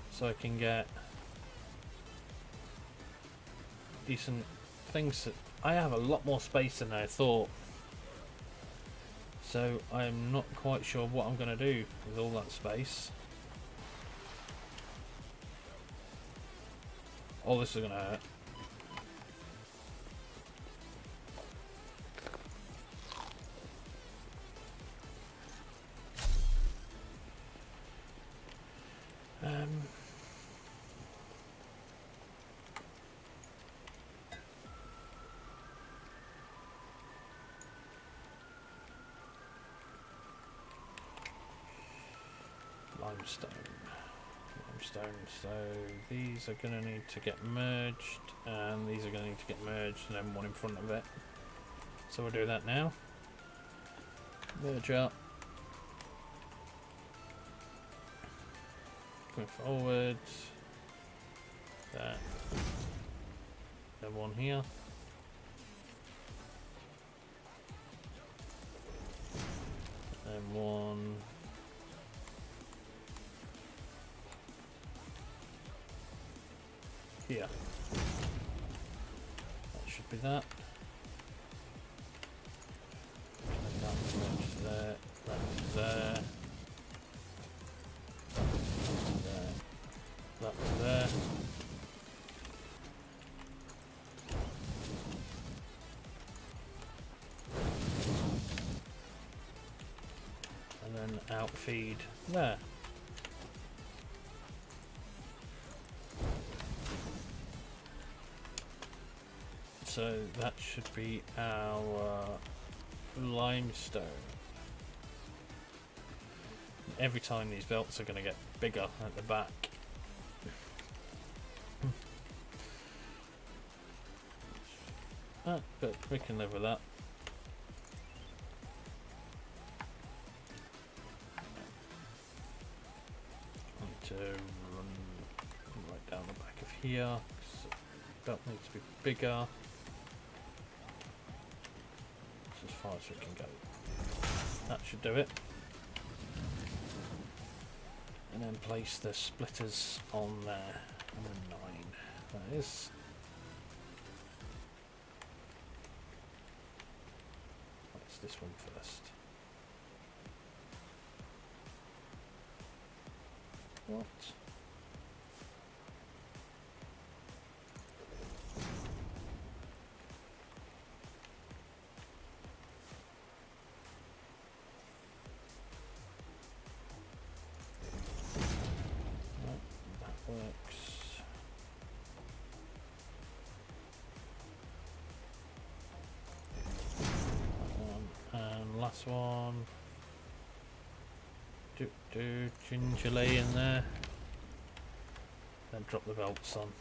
so I can get decent things. I have a lot more space than I thought, so I'm not quite sure what I'm going to do with all that space. Oh, this is going to hurt. Limestone, so these are going to need to get merged, and these are going to need to get merged, and then one in front of it. So we'll do that now. Merge up. Going forward. There. Then one here. And one here. That should be that. And that's there. That's there. There. That's there. And then outfeed there. So that should be our limestone. Every time these belts are going to get bigger at the back. But we can live with that. I need to run right down the back of here. So belt needs to be bigger. As far as we can go. That should do it. And then place the splitters on there. And then 9. That is. That's this one first. What? Works. That one. And last one. Do gingerly in there. Then drop the belts on. I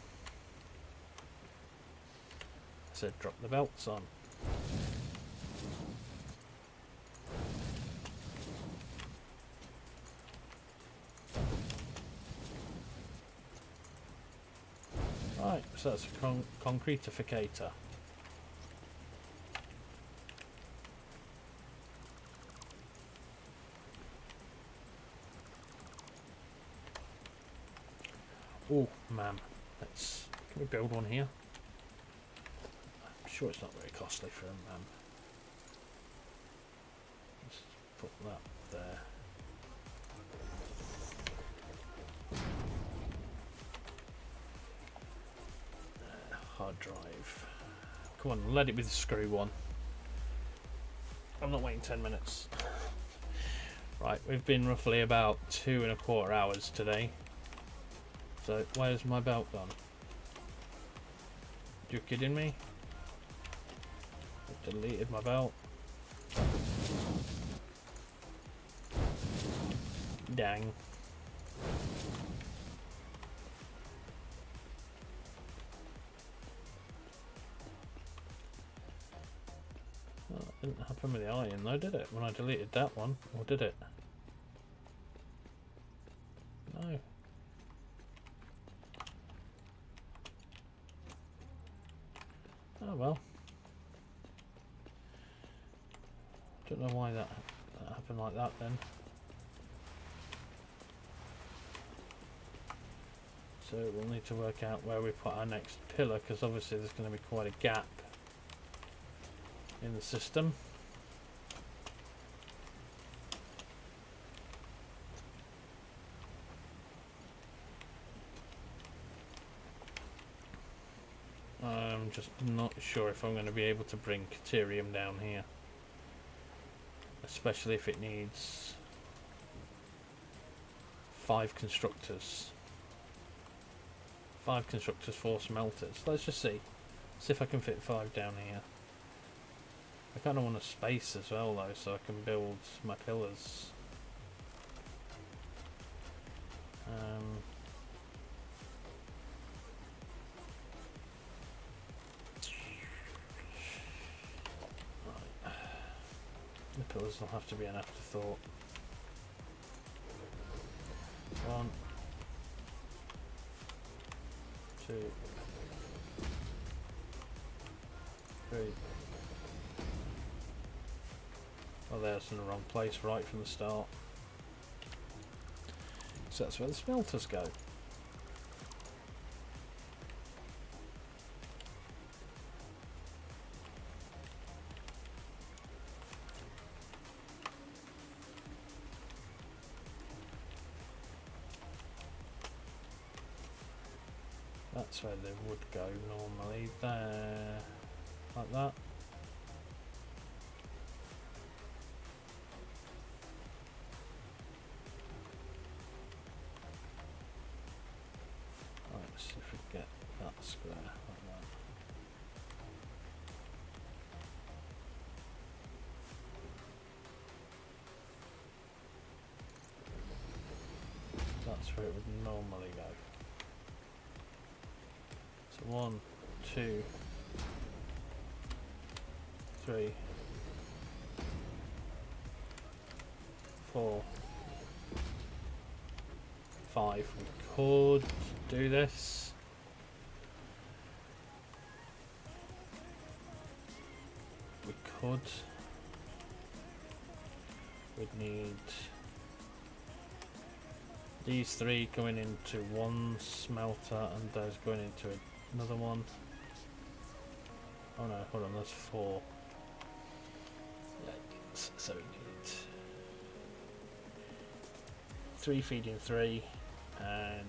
said drop the belts on. so that's a concretificator. Oh man, can we build one here? I'm sure it's not very costly for them. Let's put that there. Hard drive. Come on, let it be the screw one. I'm not waiting 10 minutes. Right, we've been roughly about 2.25 hours today. So, where's my belt gone? You kidding me? I've deleted my belt. Dang. Well, it didn't happen with the iron though, did it? When I deleted that one, or did it? No. Oh well. Don't know why that happened like that then. So we'll need to work out where we put our next pillar, because obviously there's going to be quite a gap in the system. I'm just not sure if I'm going to be able to bring Caterium down here, especially if it needs 5 constructors. 5 constructors, 4 smelters. Let's just see if I can fit 5 down here. I kind of want a space as well though, so I can build my pillars. Right. The pillars will have to be an afterthought. 1, 2, 3. Oh, there's in the wrong place right from the start. So that's where the smelters go. That's where they would go normally, there, like that. Right, let's see if we can get that square like that. That's where it would normally go. So 1, 2, 3, 4, 5. We could do this. We could. We'd need these 3 going into one smelter and those going into another one. Oh no, hold on, there's 4. So we need 3 feeding 3, and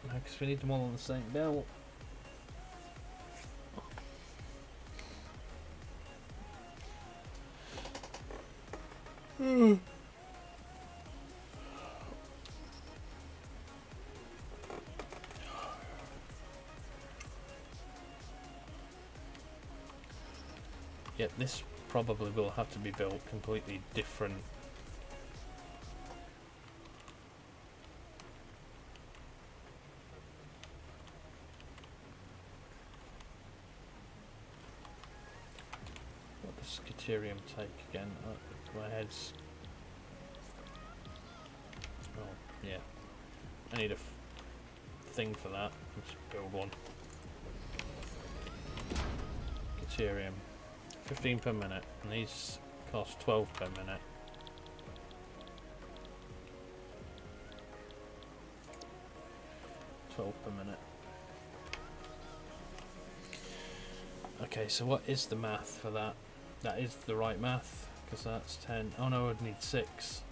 no, because we need them all on the same belt. Yep, this probably will have to be built completely different. What does Caterium take again? Oh, my head's... Oh, yeah. I need a thing for that. Let's build one. Deuterium. 15 per minute, and these cost 12 per minute. Per minute. Okay, so what is the math for that? That is the right math, because that's 10. Oh no, I'd need 6.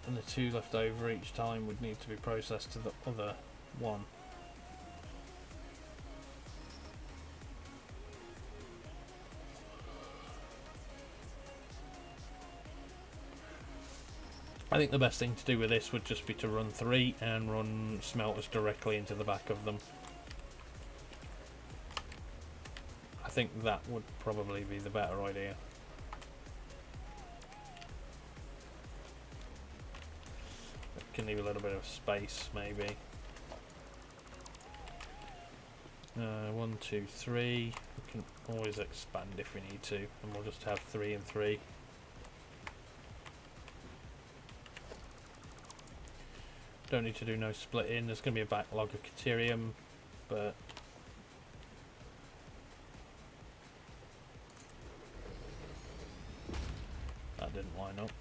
And the 2 left over each time would need to be processed to the other 1. I think the best thing to do with this would just be to run 3 and run smelters directly into the back of them. I think that would probably be the better idea. It can leave a little bit of space, maybe. 1, 2, 3. We can always expand if we need to, and we'll just have 3 and 3. Don't need to do no splitting. There's going to be a backlog of Deuterium, but that didn't line up.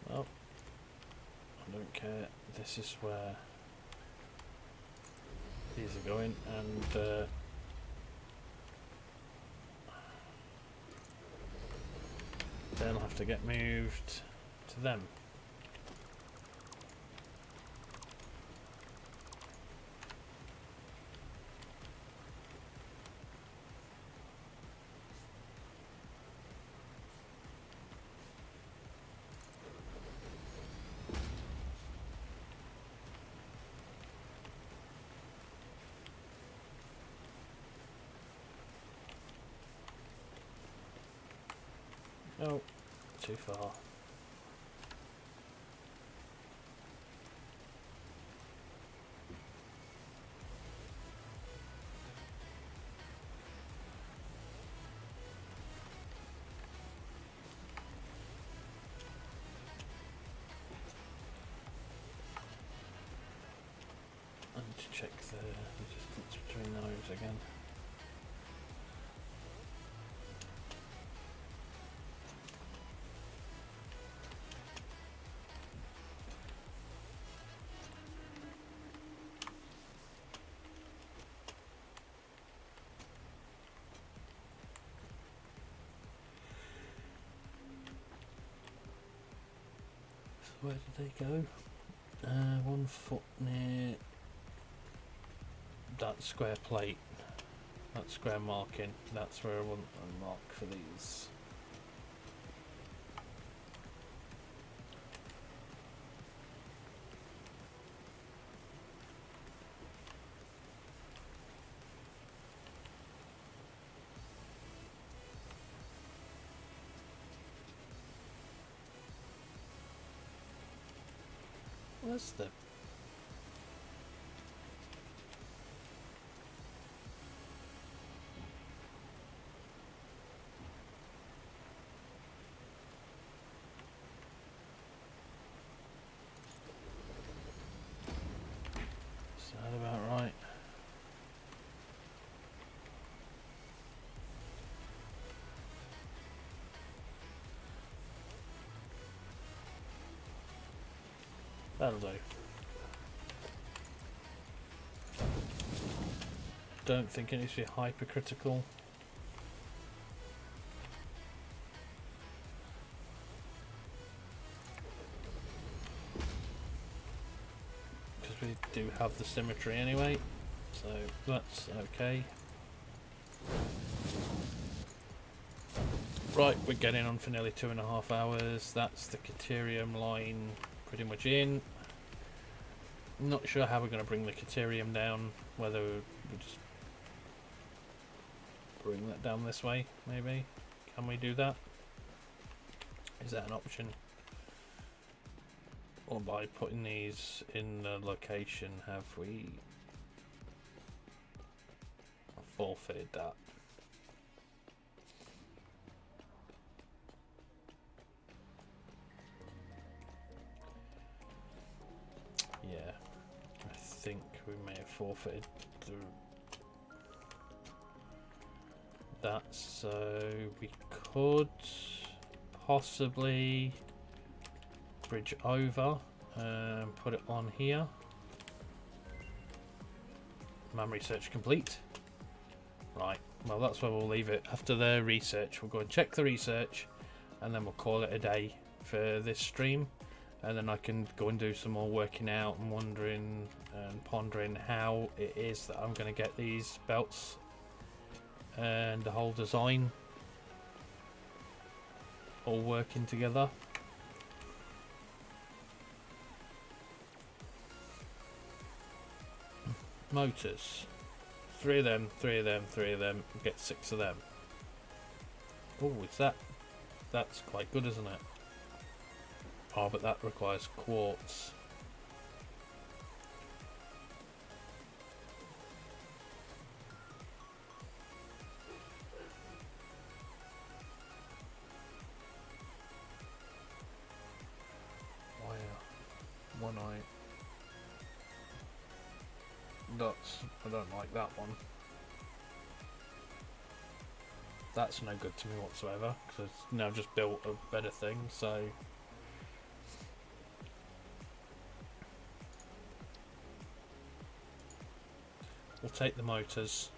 Well, I don't care. This is where these are going, and they'll have to get moved to them. Oh, too far. I need to check the distance between those again. Where did they go? 1 foot near that square plate, that square marking. That's where I want a mark for these. Where's the... Is that about right? That'll do. Don't think it needs to be hypercritical. Because we do have the symmetry anyway, so that's okay. Right, we're getting on for nearly 2.5 hours. That's the Deuterium line pretty much in. Not sure how we're going to bring the Deuterium down, whether we just bring that down this way, maybe. Can we do that? Is that an option? or by putting these in the location, have we forfeited that? Yeah, I think we may have forfeited that, so we could possibly bridge over and put it on here. Memory search complete. Right, well that's where we'll leave it. After the research, we'll go and check the research, and then we'll call it a day for this stream. And then I can go and do some more working out and wondering and pondering how it is that I'm going to get these belts and the whole design all working together. Motors. 3 of them, 3 of them, 3 of them. Get 6 of them. Oh, is that... That's quite good, isn't it? Oh, but that requires quartz. Wire. One eye. I don't like that one. That's no good to me whatsoever, because it's now just built a better thing, so... We'll take the motors.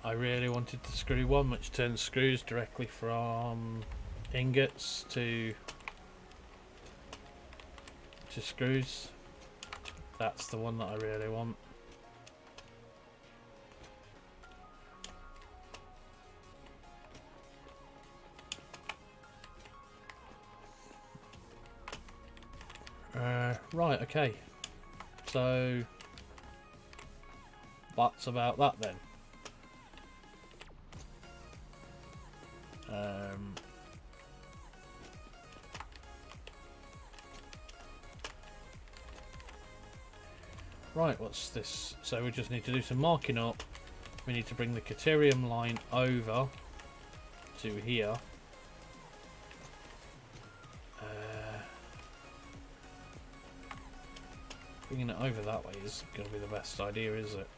I really wanted the screw one, which turns screws directly from ingots to screws. That's the one that I really want. Right, okay. So that's about that then. Right, what's this? So we just need to do some marking up. We need to bring the Caterium line over to here. Bringing it over that way is going to be the best idea, is it?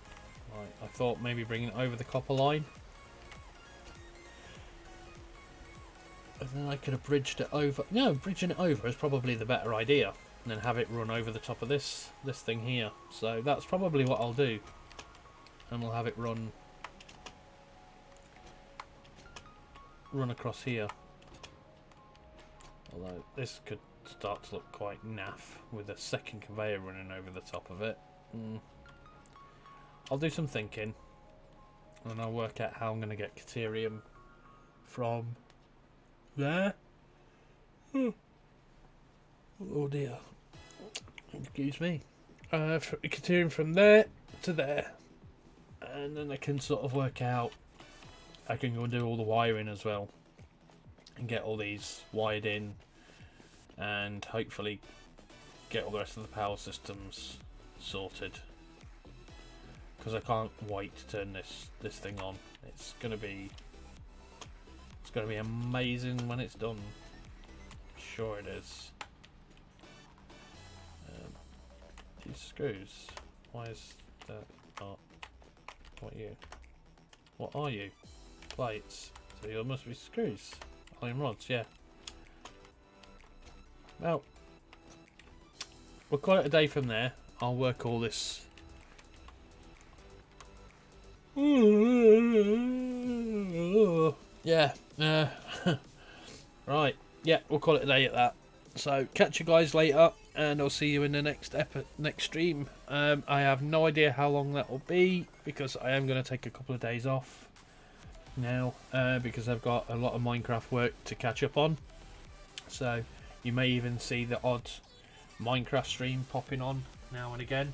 Right, I thought maybe bringing it over the copper line. And then I could have bridged it over. No, bridging it over is probably the better idea. And then have it run over the top of this thing here. So that's probably what I'll do. And we'll have it run across here. Although this could start to look quite naff with a second conveyor running over the top of it. I'll do some thinking, and then I'll work out how I'm going to get Caterium from there. Oh dear, excuse me. Caterium from there to there, and then I can sort of work out. I can go and do all the wiring as well, and get all these wired in, and hopefully get all the rest of the power systems sorted, because I can't wait to turn this thing on. It's gonna be amazing when it's done. Sure it is. These screws, why is that not? What are you? Plates. So you must be screws. Iron rods, yeah. Well, we'll call it a day from there. I'll work all this. Yeah. Right. Yeah, we'll call it a day at that. So catch you guys later, and I'll see you in the next stream. I have no idea how long that will be, because I am going to take a couple of days off now, because I've got a lot of Minecraft work to catch up on. So you may even see the odd Minecraft stream popping on now and again.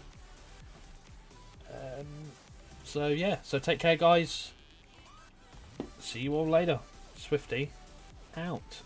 So yeah, so take care guys, see you all later. Swifty out.